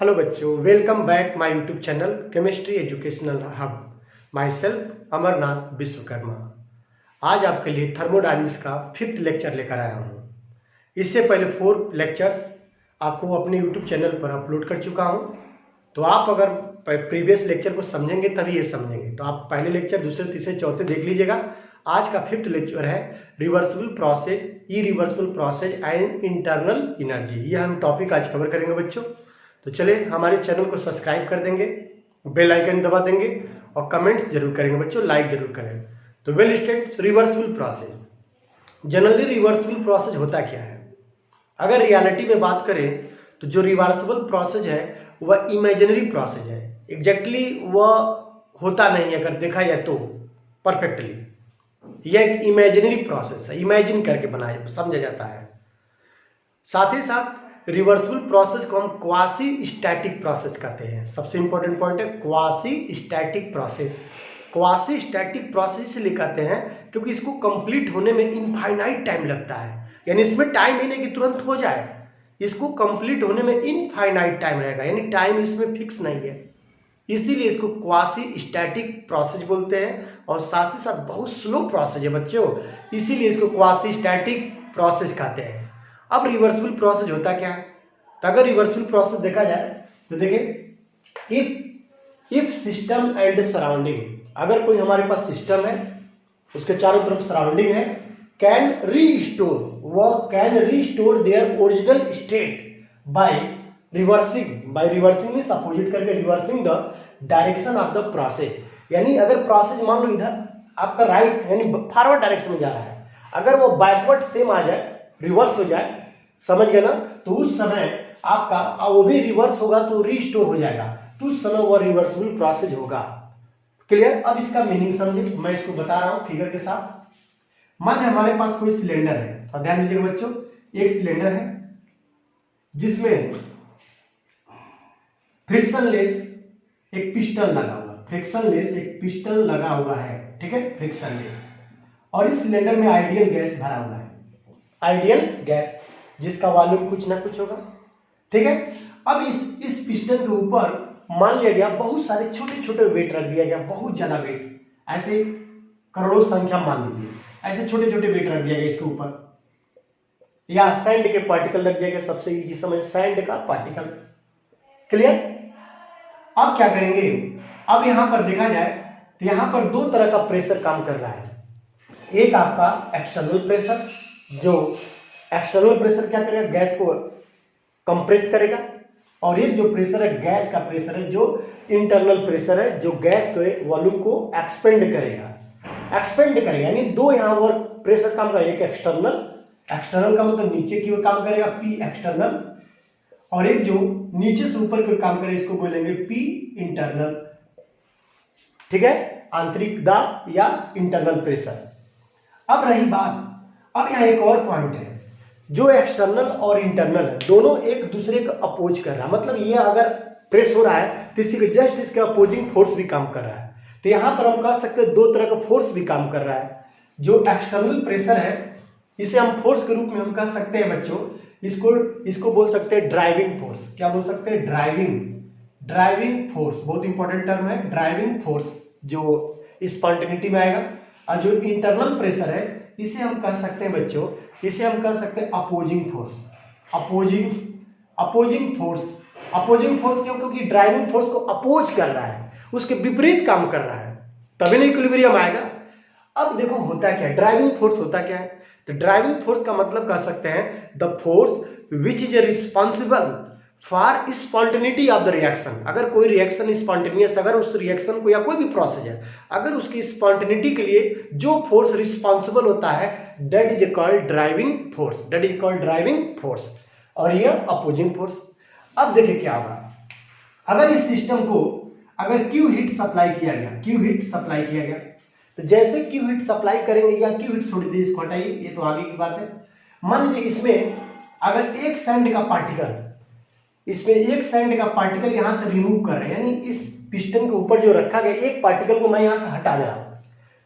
Hello बच्चों, welcome back my YouTube channel chemistry educational hub. Myself Amarnath Vishwakarma. आज आपके लिए थर्मोडायनेमिक्स का 5th लेक्चर लेकर आया हूँ। इससे पहले 4 लेक्चर्स आपको अपने यूट्यूब चैनल पर अपलोड कर चुका हूँ। तो आप अगर प्रीवियस लेक्चर को समझेंगे तभी ये समझेंगे। तो आप पहले लेक्चर, दूसरे, तीसरे, चौथे देख लीजिएगा। आज का 5th लेक्चर है reversible process, irreversible process and internal energy. ये हम टॉपिक आज कवर करेंगे बच्चों। तो चले, हमारे चैनल को सब्सक्राइब कर देंगे, बेल आइकन दबा देंगे और कमेंट्स जरूर करेंगे बच्चों, लाइक जरूर करें। तो well state reversible process. Generally reversible process होता क्या है? अगर रियलिटी में बात करें तो जो रिवर्सिबल प्रोसेस है वह इमेजिनरी प्रोसेस है। एग्जैक्टली वह होता नहीं है अगर देखा जाए तो परफेक्टली। यह एक इमेजिनरी प्रोसेस है, इमेजिन करके बनाया समझा जाता है। साथ ही साथ रिवर्सिबल प्रोसेस को हम क्वासी स्टैटिक प्रोसेस कहते हैं। सबसे इंपॉर्टेंट पॉइंट है quasi static process. Quasi static process इसलिए कहते हैं क्योंकि इसको कंप्लीट होने में इनफाइनाइट टाइम लगता है। यानी इसमें टाइम ही नहीं कि तुरंत हो जाए, इसको कंप्लीट होने में इनफाइनाइट टाइम रहेगा, यानी टाइम इसमें फिक्स नहीं है। इसीलिए इसको क्वासी स्टैटिक प्रोसेस बोलते हैं और साथ ही साथ बहुत स्लो प्रोसेस है बच्चों, इसीलिए इसको क्वासी स्टैटिक प्रोसेस कहते हैं। अब रिवर्सिबल प्रोसेस होता क्या है? तो अगर रिवर्सिबल प्रोसेस देखा जाए तो देखिए, इफ सिस्टम एंड सराउंडिंग, अगर कोई हमारे पास सिस्टम है, उसके चारों तरफ सराउंडिंग है, कैन रीस्टोर, वह can restore their original state by reversing means opposite करके reversing the direction of the process. यानी अगर प्रोसेस मान लो इधर आपका राइट यानी फॉरवर्ड डायरेक्शन में जा रहा है, अगर वो बैकवर्ड सेम आ जाए, रिवर्स हो जाए, समझ गए ना, तो उस समय आपका वो भी रिवर्स होगा तो रीस्टोर हो जाएगा, तो उस समय वो रिवर्सिबल प्रोसेस होगा। क्लियर? अब इसका मीनिंग समझिए, मैं इसको बता रहा हूं फिगर के साथ। मान लीजिए हमारे पास कोई सिलेंडर है, तो ध्यान दीजिएगा बच्चों, एक सिलेंडर है जिसमें फ्रिक्शनलेस एक पिस्टन लगा हुआ, फ्रिक्शनलेस एक पिस्टन लगा हुआ है, ठीक है, फ्रिक्शनलेस। और इस सिलेंडर में आइडियल गैस भरा हुआ है, आइडियल गैस जिसका वॉल्यूम कुछ ना कुछ होगा, ठीक है। अब इस पिस्टन के ऊपर मान लिया गया बहुत सारे छोटे छोटे वेट रख दिया गया, बहुत ज्यादा वेट, ऐसे करोड़ों संख्या मान लीजिए, ऐसे छोटे छोटे वेट रख दिया गया इसके ऊपर, या सैंड के पार्टिकल रख दिया गया, सबसे इजी समझ, सैंड का पार्टिकल। क्लियर? अब क्या करेंगे? अब यहां पर देखा जाए तो यहां पर दो तरह का प्रेशर काम कर रहा है। एक आपका एक्सटर्नल प्रेशर, जो एक्सटर्नल प्रेशर क्या करेगा, गैस को कंप्रेस करेगा, और एक जो प्रेशर है गैस का प्रेशर है, जो इंटरनल प्रेशर है, जो गैस के वॉल्यूम को एक्सपेंड करेगा, यानी दो यहां पर प्रेशर काम करेगा। एक एक्सटर्नल का मतलब नीचे की ओर काम करेगा, पी एक्सटर्नल, और एक जो नीचे से ऊपर की ओर काम करेगा, इसको बोलेंगे पी इंटरनल, ठीक है, आंतरिक दाब या इंटरनल प्रेशर। अब रही बात, अब यहाँ एक और पॉइंट है, जो एक्सटर्नल और इंटरनल है दोनों एक दूसरे को अपोज कर रहा है, मतलब ये अगर प्रेस हो रहा है तो इसी के जस्ट इसके अपोजिंग फोर्स भी काम कर रहा है। तो यहाँ पर हम कह सकते हैं दो तरह का फोर्स भी काम कर रहा है। जो एक्सटर्नल प्रेशर है इसे हम फोर्स के रूप में हम कह सकते हैं बच्चों, इसको बोल सकते हैं ड्राइविंग फोर्स। क्या बोल सकते हैं? ड्राइविंग फोर्स, बहुत इंपॉर्टेंट टर्म है, ड्राइविंग फोर्स, जो स्पॉन्टेनिटी में आएगा। और जो इंटरनल प्रेशर है इसे हम कह सकते हैं बच्चों, इसे हम कह सकते हैं अपोजिंग फोर्स। अपोजिंग फोर्स क्यों? क्योंकि ड्राइविंग फोर्स को अपोज कर रहा है, उसके विपरीत काम कर रहा है, तभी नहीं इक्विलिब्रियम आएगा। अब देखो होता क्या है, ड्राइविंग फोर्स होता क्या है? तो ड्राइविंग फोर्स का मतलब कह सकते हैं the force which is responsible for spontaneity of the reaction. अगर कोई रिएक्शन स्पॉन्टेनियस, अगर उस रिएक्शन को या कोई भी प्रोसेस है, अगर उसकी स्पॉन्टेनिटी के लिए जो फोर्स रिस्पॉन्सिबल होता है, that is called driving force, और ये अपोजिंग फोर्स। अब देखिए क्या होगा, अगर इस सिस्टम को अगर क्यू हीट सप्लाई किया गया, तो जैसे क्यू हीट सप्लाई करेंगे, या क्यू हीट छोड़ दीजिए, इसको हटाइए, ये तो आगे की बात है। मान लीजिए इसमें अगर एक सैंड का पार्टिकल यहां से रिमूव कर रहे हैं, यानी इस पिस्टन के ऊपर जो रखा गया एक पार्टिकल को मैं यहां से हटा दे रहा हूं,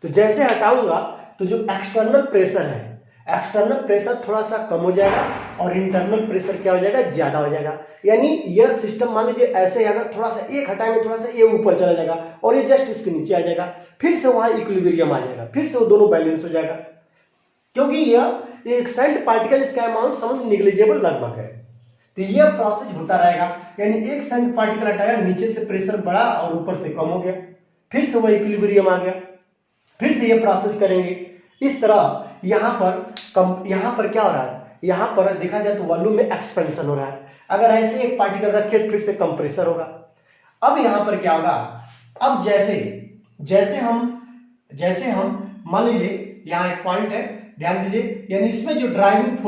तो जैसे हटाऊंगा तो जो एक्सटर्नल प्रेशर है, एक्सटर्नल प्रेशर थोड़ा सा कम हो जाएगा और इंटरनल प्रेशर क्या हो जाएगा, ज्यादा हो जाएगा। यानी यह सिस्टम मान लीजिए ऐसे है, अगर थोड़ा सा एक हटाएंगे थोड़ा सा ये ऊपर चला जाएगा और ये जस्ट इसके नीचे आ जाएगा, फिर से वहां इक्विलिब्रियम आ जाएगा, फिर से वो दोनों बैलेंस हो जाएगा। क्योंकि यह एक सैंड पार्टिकल, इसका अमाउंट समझ निग्लिजिबल लगभग है, तो यह प्रोसेस होता रहेगा। यानी एक सैंड पार्टिकल हटाया, नीचे से प्रेशर बढ़ा और ऊपर से कम हो गया, फिर से वह इक्विलिब्रियम आ गया, फिर से यह प्रोसेस करेंगे। इस तरह यहाँ पर क्या हो रहा है, यहाँ पर देखा जाए तो वॉल्यूम में एक्सपेंशन हो रहा है। अगर ऐसे एक पार्टिकल रखे फिर से कंप्रेसर होगा। अब यहाँ पर क्या होगा, अब जैसे हम मान लीजिए यहाँ एक पॉइंट है, ध्यान दीजिए, यानी इसमें जो ड्राइविंग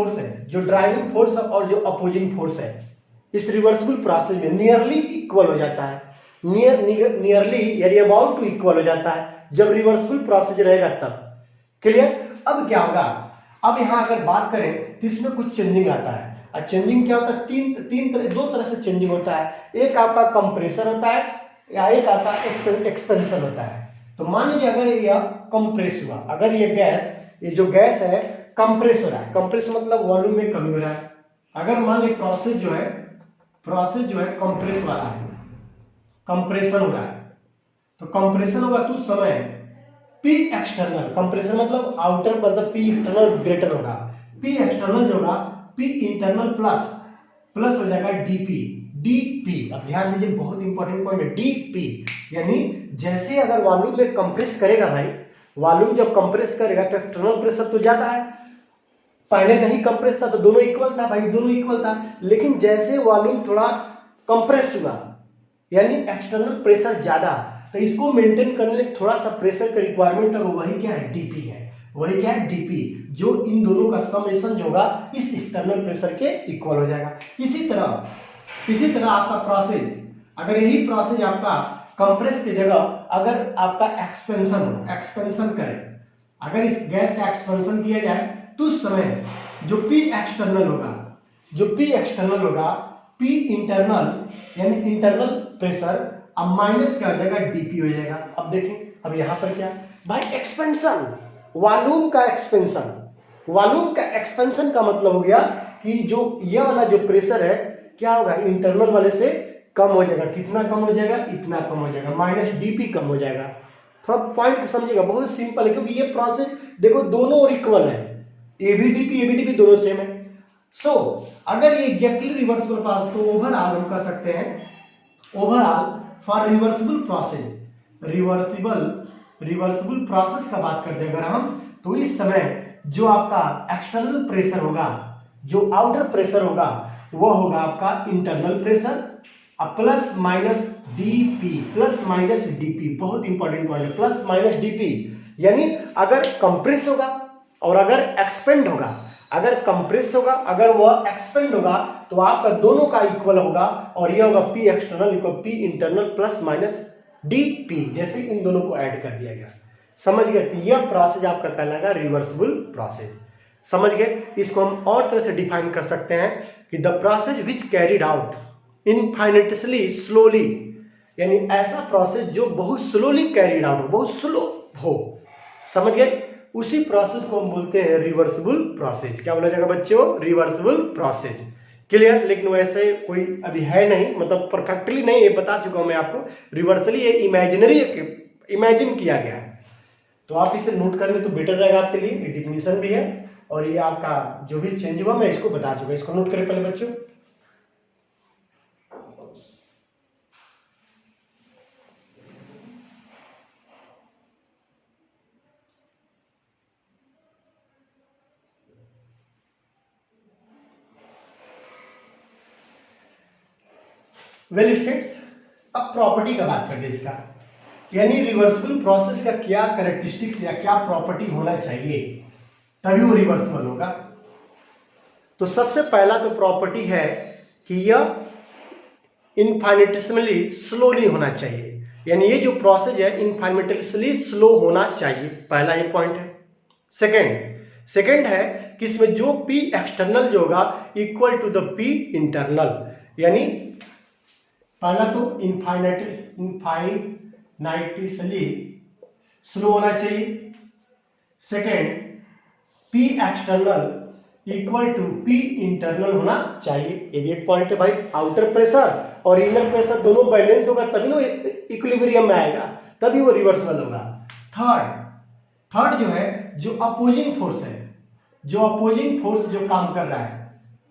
फोर्स और जो अपोजिंग फोर्स है इस रिवर्सिबल प्रोसेस में नियरली इक्वल हो जाता है, नियरली यानी अबाउट टू इक्वल हो जाता है जब रिवर्सिबल प्रोसेस रहेगा तब। क्लियर। अब क्या होगा, अब यहां अगर बात करें तो इसमें कुछ चेंजिंग आता है। और चेंजिंग क्या होता है, दो तरह से चेंजिंग होता है। एक आपका कंप्रेसर होता है या एक आपका एक्सपेंशन होता है। तो मान लीजिए अगर यह कंप्रेस हुआ, अगर ये जो गैस है कंप्रेस हो रहा है, कंप्रेस मतलब वॉल्यूम में कमी हो रहा है। अगर मान लीजिए प्रोसेस जो है कंप्रेस वाला है, कंप्रेशन हो रहा है, तो कंप्रेशन होगा तो उस समय P एक्सटर्नल, कंप्रेशन मतलब आउटर, मतलब P एक्सटर्नल ग्रेटर होगा, P एक्सटर्नल जो होगा P इंटरनल प्लस हो जाएगा dP। अब ध्यान दीजिए, बहुत इंपॉर्टेंट पॉइंट है dP। यानी जैसे अगर वॉल्यूम में कंप्रेस करेगा भाई, वॉल्यूम जब कंप्रेस करेगा तो एक्सटर्नल प्रेशर तो ज्यादा है, पहले नहीं कंप्रेस था तो दोनों इक्वल था भाई, दोनों इक्वल था। लेकिन जैसे वॉल्यूम थोड़ा कंप्रेस हुआ यानी एक्सटर्नल प्रेशर ज्यादा, तो इसको मेंटेन करने के थोड़ा सा प्रेशर का रिक्वायरमेंट है, वही क्या है, डीपी है। वही क्या है, डीपी, जो इन दोनों का समेशन जो होगा इस एक्सटर्नल प्रेशर के इक्वल हो जाएगा। इसी तरह आपका प्रोसेस, अगर यही प्रोसेस आपका कंप्रेस की जगह अगर आपका एक्सपेंशन करे, अगर इस गैस का एक्सपेंशन किया जाए तो उस समय जो P एक्सटर्नल होगा P इंटरनल यानी इंटरनल प्रेशर, अब माइनस क्या हो जाएगा, डीपी हो जाएगा। अब देखें, अब यहां पर क्या भाई, एक्सपेंशन, वॉल्यूम का एक्सपेंशन का मतलब हो गया कि जो यह वाला जो प्रेशर है क्या होगा, इंटरनल वाले से कम हो जाएगा। कितना कम हो जाएगा, इतना कम हो जाएगा, माइनस डीपी कम हो जाएगा। थोड़ा पॉइंट समझिएगा, बहुत सिंपल है, क्योंकि ये प्रोसेस देखो दोनों और इक्वल है, एबीडीपी दोनों सेम है। सो अगर ये एग्जैक्टली रिवर्सिबल प्रोसेस, तो ओवरऑल हम कह सकते हैं, ओवरऑल फॉर रिवर्सिबल प्रोसेस का बात करते हैं अगर हम, तो इस समय जो आपका एक्सटर्नल प्रेशर होगा, जो आउटर प्रेशर होगा, वो होगा आपका internal pressure plus minus DP. बहुत इंपॉर्टेंट पॉइंट है, प्लस माइनस डीपी। यानी अगर कंप्रेस होगा और अगर एक्सपेंड होगा, अगर कंप्रेस होगा अगर वह एक्सपेंड होगा तो आपका दोनों का इक्वल होगा, और यह होगा P external equal P internal plus minus DP. जैसे इन दोनों को ऐड कर दिया गया, समझ गए, तो यह प्रोसेस आपका कहलाएगा रिवर्सिबल प्रोसेस। समझ गए। इसको हम और तरह से डिफाइन कर सकते हैं कि the process which carried out infinitely slowly, यानी ऐसा प्रोसेस जो बहुत स्लोली कैरिड आउट हो, बहुत स्लो हो, समझ गए, उसी प्रोसेस को हम बोलते हैं रिवर्सिबल प्रोसेस। क्या बोला जाएगा बच्चों, रिवर्सिबल प्रोसेस। क्लियर। लेकिन वैसे कोई अभी है नहीं, मतलब परफेक्टली नहीं, ये बता चुका हूं मैं आपको। रिवर्सली ये इमेजिन किया गया है, तो आप इसे नोट कर ले तो बेटर रहेगा आपके लिए। ये डिफिनीशन भी है और ये आपका जो भी चेंज हुआ मैं इसको बता चुका, इसको नोट करें पहले बच्चों। वेल स्टूडेंट्स, अब प्रॉपर्टी का बात करते हैं इसका, यानी रिवर्सिबल प्रोसेस का क्या कैरेक्टरिस्टिक्स या क्या प्रॉपर्टी होना चाहिए तभी वो रिवर्सिबल होगा। तो सबसे पहला तो प्रॉपर्टी है कि यह इनफाइनिटेसिमली स्लो नहीं होना चाहिए, यानी ये जो प्रोसेस है इनफाइनिटेसिमली स्लो होना चाहिए, पहला ये पॉइंट है। सेकंड है कि इसमें जो P एक्सटर्नल जो होगा equal to the P internal, यानी पहला तो इनफाइनाइटली स्लो होना चाहिए। Second, P external equal to P internal होना चाहिए। ये भी एक पॉइंट है भाई। आउटर प्रेशर और इनर प्रेशर दोनों बैलेंस होगा तभी ना इक्विलिब्रियम में आएगा, तभी वो रिवर्सिबल होगा। थर्ड जो है, जो अपोजिंग फोर्स है, जो अपोजिंग फोर्स जो काम कर रहा है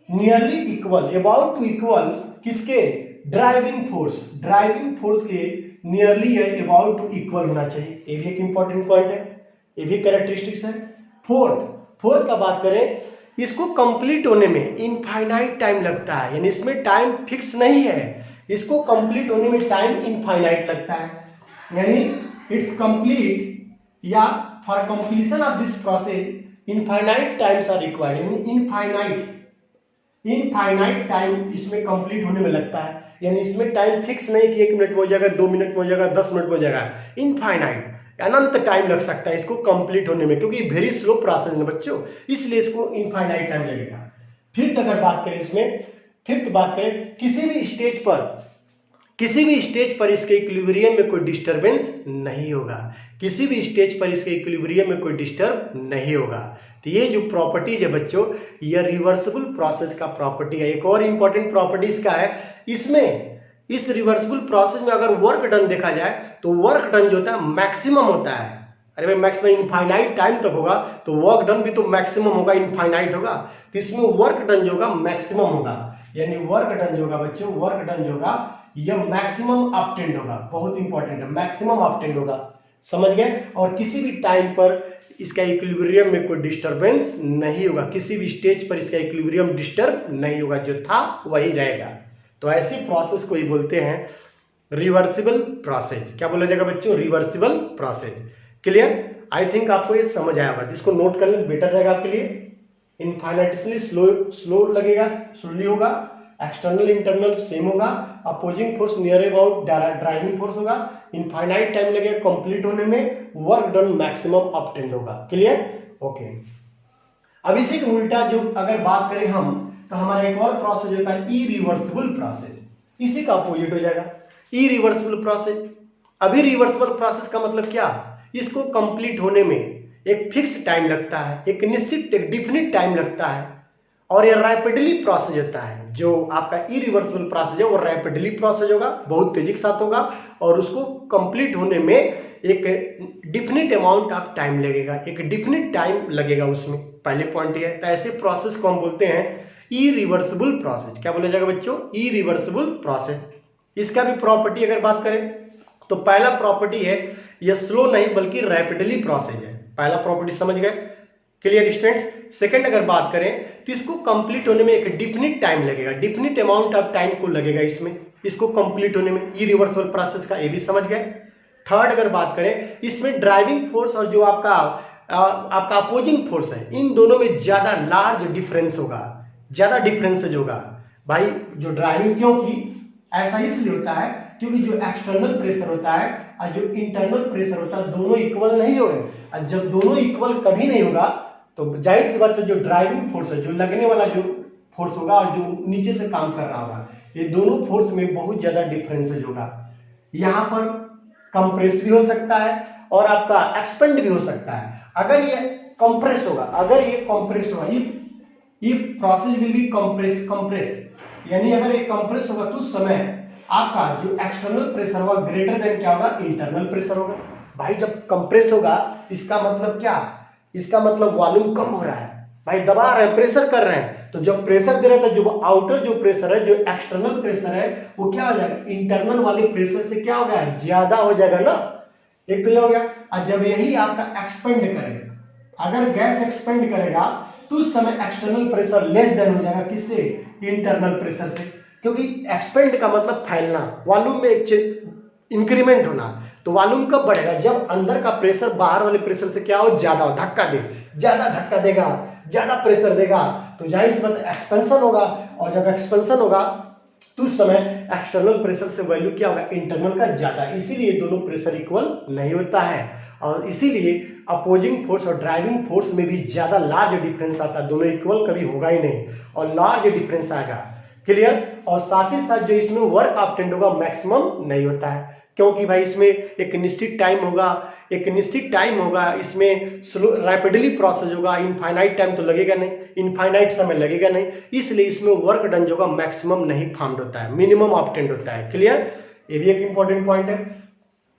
nearly equal, about to equal किसके, ड्राइविंग फोर्स के नियरली है अबाउट टू इक्वल होना चाहिए। ये भी एक इंपॉर्टेंट पॉइंट है, ये भी कैरेक्टरिस्टिक्स है। फोर्थ का बात करें, इसको कंप्लीट होने में इनफाइनाइट टाइम लगता है, यानी इसमें टाइम फिक्स नहीं है, इसको कंप्लीट होने में टाइम इनफाइनाइट लगता है, यानी इट्स कंप्लीट या for completion of this process infinite times are required, यानी इनफाइनाइट टाइम इसमें कंप्लीट होने में लगता है, यानी इसमें टाइम फिक्स नहीं कि 1 मिनट में हो जाएगा, 2 मिनट में हो जाएगा, 10 मिनट में हो जाएगा, इनफाइनाइट अनंत टाइम लग सकता है इसको कंप्लीट होने में, क्योंकि वेरी स्लो प्रोसेस है बच्चों, इसलिए इसको इनफाइनाइट टाइम लगेगा। फिफ्थ अगर बात करें इसमें, किसी भी स्टेज पर इसके इक्विलिब्रियम में कोई डिस्टरबेंस नहीं होगा, किसी भी स्टेज पर इसके इक्विलिब्रियम में कोई डिस्टर्ब नहीं होगा। तो ये जो प्रॉपर्टीज है बच्चों, ये रिवर्सिबल प्रोसेस का प्रॉपर्टी है। एक और इंपॉर्टेंट प्रॉपर्टी इसका है, इसमें इस रिवर्सिबल प्रोसेस में अगर वर्क डन देखा जाए तो वर्क डन जो होता है मैक्सिमम होता है। अरे भाई मैक्सिमम इनफाइनाइट टाइम तक होगा तो वर्क डन भी तो मैक्सिमम होगा, इनफाइनाइट होगा, तो इसमें वर्क डन जो होगा मैक्सिमम होगा, यानी वर्क डन जो होगा बच्चों, वर्क डन जो होगा यह मैक्सिमम ऑब्टेन्ड होगा। बहुत इंपॉर्टेंट है, मैक्सिमम ऑब्टेन्ड होगा, समझ गए। और किसी भी टाइम पर इसका इक्विलिब्रियम में कोई डिस्टरबेंस नहीं होगा, किसी भी स्टेज पर इसका इक्विलिब्रियम डिस्टर्ब नहीं होगा, जो था वही रहेगा। तो ऐसी प्रोसेस को ही बोलते हैं रिवर्सिबल प्रोसेस। क्या बोला जाएगा बच्चों, reversible process. Clear? I think आपको ये समझ आया होगा, जिसको नोट कर लें बेटर रहेगा आपके लिए। इनफाइनाइटली स्लो लगेगा, स्लोली होगा, एक्सटर्नल इंटरनल सेम होगा, opposing force near about driving force होगा, इनफाइनाइट टाइम लगेगा कंप्लीट होने में, वर्क डन मैक्सिमम ऑब्टेन्ड होगा। क्लियर? ओके। अब इसी के उल्टा जो अगर बात करें हम, तो हमारा एक और प्रोसेस होता है इरिवर्सिबल प्रोसेस, इसी का अपोजिट हो जाएगा इरिवर्सिबल प्रोसेस। अभी रिवर्सिबल प्रोसेस का मतलब क्या, इसको कंप्लीट होने में एक फिक्स टाइम लगता है, एक निश्चित एक डिफिनिट टाइम लगता है, और ये रैपिडली प्रोसेस होता है। जो आपका इरिवर्सिबल प्रोसेस है वो रैपिडली प्रोसेस होगा, बहुत तेजी के साथ होगा, और उसको कंप्लीट होने में एक डिफिनिट अमाउंट ऑफ टाइम लगेगा, एक डिफिनिट टाइम लगेगा उसमें। पहले पॉइंट ये है। तो ऐसे प्रोसेस को हम बोलते हैं इरिवर्सिबल प्रोसेस। क्या बोला जाएगा बच्चों, इरिवर्सिबल प्रोसेस। इसका भी प्रॉपर्टी अगर बात करें तो पहला प्रॉपर्टी है यह स्लो नहीं बल्कि रैपिडली प्रोसेस है, पहला प्रॉपर्टी समझ गए। Clear students? सेकंड अगर बात करें तो इसको कंप्लीट होने में एक डिफिनिट टाइम लगेगा, डिफिनिट अमाउंट ऑफ टाइम को लगेगा इसमें, इसको कंप्लीट होने में, इरिवर्सिबल प्रोसेस का, ये भी समझ गए। थर्ड अगर बात करें, इसमें ड्राइविंग फोर्स और जो आपका अपोजिंग फोर्स है, इन दोनों में ज्यादा लार्ज डिफरेंस होगा, ज्यादा डिफरेंसेज होगा भाई। जो ड्राइविंग, क्योंकि ऐसा इसलिए होता है क्योंकि जो एक्सटर्नल प्रेशर होता है और जो इंटरनल प्रेशर होता है दोनों इक्वल नहीं होंगे, और जब दोनों इक्वल कभी नहीं होगा तो जाहिर सी बात है जो ड्राइविंग फोर्स है, जो लगने वाला जो फोर्स होगा और जो नीचे से काम कर रहा होगा, ये दोनों फोर्स में बहुत ज्यादा डिफरेंसेज होगा। यहाँ पर कंप्रेस भी हो सकता है और आपका एक्सपेंड भी हो सकता है। अगर ये कंप्रेस होगा, अगर ये कंप्रेस होगा, ये प्रोसेस विल बी कंप्रेस, यानी अगर ये कंप्रेस होगा तो उस समय आपका जो एक्सटर्नल प्रेशर होगा ग्रेटर देन क्या होगा, इंटरनल प्रेशर होगा। भाई जब कंप्रेस होगा इसका मतलब क्या, इसका मतलब वॉल्यूम कम हो रहा है, भाई दबा रहे हैं, प्रेशर कर रहे हैं, तो जब प्रेशर दे रहे हैं तो जो आउटर जो प्रेशर है, जो एक्सटर्नल प्रेशर है, वो क्या हो जाएगा, इंटरनल वाले प्रेशर से क्या हो गया, ज्यादा हो जाएगा ना, एक तो ये हो गया। और जब यही आपका एक्सपेंड करेगा, अगर गैस एक्सपेंड करेगा तो उस समय एक्सटर्नल प्रेशर लेस देन हो जाएगा, किससे, इंटरनल प्रेशर से, क्योंकि एक्सपेंड का मतलब फैलना, वॉल्यूम में एक इंक्रीमेंट होना। तो वॉल्यूम कब बढ़ेगा, जब अंदर का प्रेशर बाहर वाले प्रेशर से क्या हो, ज्यादा हो, धक्का दे, ज्यादा धक्का देगा, ज्यादा प्रेशर देगा, तो जाहिर सी बात एक्सपेंशन होगा, और जब एक्सपेंशन होगा तो उस समय एक्सटर्नल प्रेशर से वैल्यू क्या होगा, इंटरनल का ज्यादा। इसीलिए दोनों प्रेशर इक्वल नहीं होता है, और इसीलिए अपोजिंग फोर्स और ड्राइविंग फोर्स में भी ज्यादा लार्ज डिफरेंस आता है, दोनों इक्वल कभी होगा ही नहीं और लार्ज डिफरेंस आएगा। क्लियर? और साथ ही साथ जो इसमें वर्क ऑब्टेन्ड होगा मैक्सिमम नहीं होता है। क्योंकि भाई इसमें एक निश्चित टाइम होगा, इसमें स्लो रैपिडली प्रोसेस होगा, इनफाइनाइट टाइम तो लगेगा नहीं, इनफाइनाइट समय लगेगा नहीं, इसलिए इसमें वर्क डन जो होगा मैक्सिमम नहीं फार्म्ड होता है, मिनिमम ऑब्टेन्ड होता है। क्लियर, ये भी एक इंपॉर्टेंट पॉइंट है।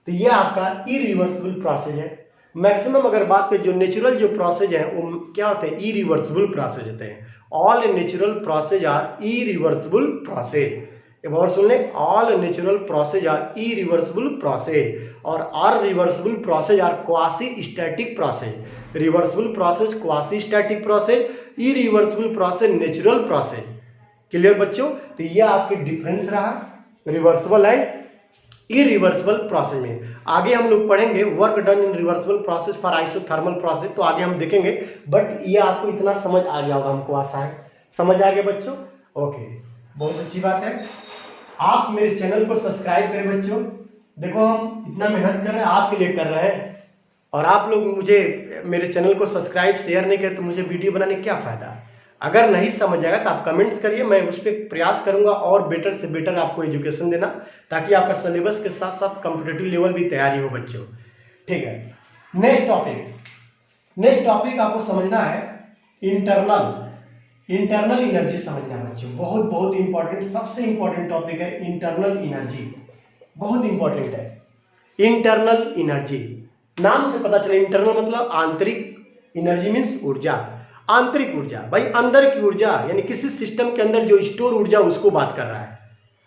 तो ये आपका इरिवर्सिबल प्रोसेस है। मैक्सिमम अगर बात करें जो नेचुरल जो प्रोसेस है वो क्या होते हैं, इरिवर्सिबल प्रोसेस होते हैं। All natural process are irreversible process. एक बार सुन लें, all natural process are irreversible process और are reversible process are quasi static process. Reversible process quasi static process, irreversible process natural process. Clear बच्चों, तो ये आपके डिफरेंस रहा रिवर्सिबल एंड इरिवर्सिबल प्रोसेस में। आगे हम लोग पढ़ेंगे work done in reversible process for isothermal process, तो आगे हम देखेंगे, बट ये आपको इतना समझ आ गया होगा, हमको आशा है समझ आ गया बच्चों। ओके, बहुत अच्छी बात है। आप मेरे चैनल को सब्सक्राइब करें बच्चों। देखो हम इतना मेहनत कर रहे हैं, आपके लिए कर रहे हैं, और आप लोग मुझे मेरे चैनल को सब्सक्राइब शेयर नहीं करें तो मुझे वीडियो बनाने क्या फायदा। अगर नहीं समझ आएगा तो आप कमेंट्स करिए, मैं उस पर प्रयास करूंगा और बेटर से बेटर आपको एजुकेशन देना, ताकि आपका सिलेबस के साथ साथ कॉम्पिटिटिव लेवल भी तैयारी हो बच्चों। ठीक है, नेक्स्ट टॉपिक आपको समझना है इंटरनल एनर्जी समझना है बच्चों। बहुत बहुत इंपॉर्टेंट, सबसे इंपॉर्टेंट टॉपिक है इंटरनल एनर्जी, बहुत इंपॉर्टेंट है। इंटरनल एनर्जी नाम से पता चला, इंटरनल मतलब आंतरिक, एनर्जी मीन्स ऊर्जा, आंतरिक ऊर्जा, भाई अंदर की ऊर्जा, यानी किसी सिस्टम के अंदर जो स्टोर ऊर्जा उसको बात कर रहा है।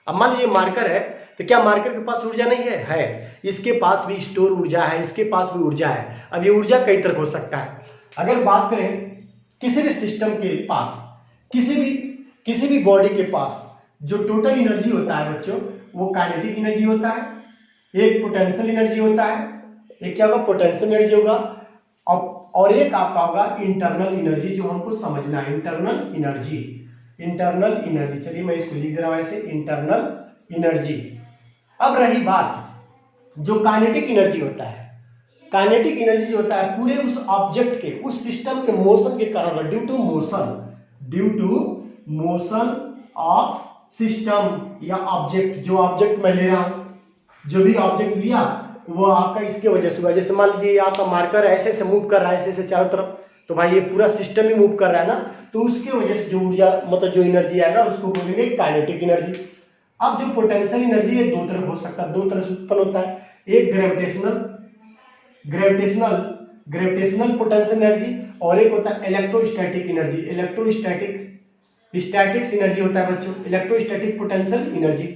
अब मान लीजिए मार्कर है, तो क्या मार्कर के पास ऊर्जा नहीं है? है, इसके पास भी स्टोर ऊर्जा है, इसके पास भी ऊर्जा है। अब ये ऊर्जा कई तरह हो सकता है। अगर बात करें किसी भी सिस्टम के पास, किसी भी बॉडी के पास जो टोटल एनर्जी होता है बच्चों, वो काइनेटिक एनर्जी होता है, एक पोटेंशियल एनर्जी होता है, एक क्या होगा पोटेंशियल एनर्जी होगा, और एक आपका होगा इंटरनल एनर्जी, जो हमको समझना है इंटरनल एनर्जी। चलिए मैं इसको लिख दे रहा हूं ऐसे, इंटरनल एनर्जी। अब रही बात जो काइनेटिक एनर्जी होता है, काइनेटिक एनर्जी जो होता है पूरे उस ऑब्जेक्ट के, उस सिस्टम के मोशन के कारण, due to motion of system या ऑब्जेक्ट, जो ऑब्जेक्ट मैं ले रहा हूं, जो भी ऑब्जेक्ट लिया वो आपका इसके वजह से हुआ। जैसे मान लीजिए आपका मार्कर ऐसे से मूव कर रहा है, ऐसे चारों तरफ, तो भाई ये पूरा सिस्टम ही मूव कर रहा है ना, तो उसके वजह से जो ऊर्जा मतलब जो एनर्जी आएगा उसको बोलेंगे काइनेटिक एनर्जी। अब जो पोटेंशियल एनर्जी है दो तरफ हो सकता है, दो तरह से उत्पन्न होता है, एक ग्रेविटेशनल पोटेंशियल एनर्जी, और एक होता है इलेक्ट्रोस्टैटिक एनर्जी। स्टैटिक्स एनर्जी होता है बच्चों, इलेक्ट्रोस्टैटिक पोटेंशियल एनर्जी।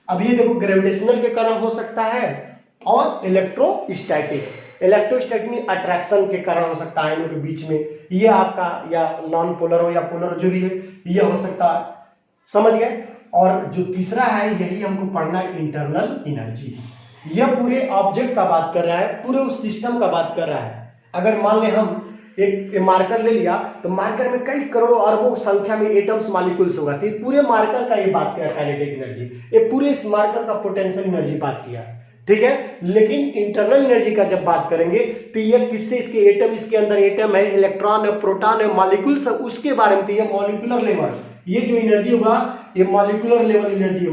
अब ये देखो ग्रेविटेशनल के कारण हो सकता है, और इलेक्ट्रोस्टैटिक में अट्रैक्शन के कारण हो सकता है आयनों के बीच में, ये आपका या नॉन पोलर हो या पोलर जो भी है ये हो सकता है, समझ गए। और जो तीसरा है यही हमको पढ़ना है इंटरनल एनर्जी। यह पूरे ऑब्जेक्ट का बात कर रहा है, पूरे उस सिस्टम का बात कर रहा है। अगर मान ले हम एक मार्कर ले लिया, तो मार्कर में कई करोड़ों अरबों संख्या में एटम्स मॉलिक्यूल्स होगा, तो पूरे मार्कर का ये बात किया काइनेटिक एनर्जी, ये पूरे इस मार्कर का पोटेंशियल एनर्जी बात किया, ठीक है। लेकिन इंटरनल एनर्जी का जब बात करेंगे तो ये किससे, इसके एटम, इसके अंदर एटम है, इलेक्ट्रॉन है, प्रोटॉन है, मॉलिक्यूल्स है, उसके बारे में, तो ये मॉलिक्यूलर लेवल, ये जो एनर्जी होगा ये मॉलिक्यूलर लेवल एनर्जी है।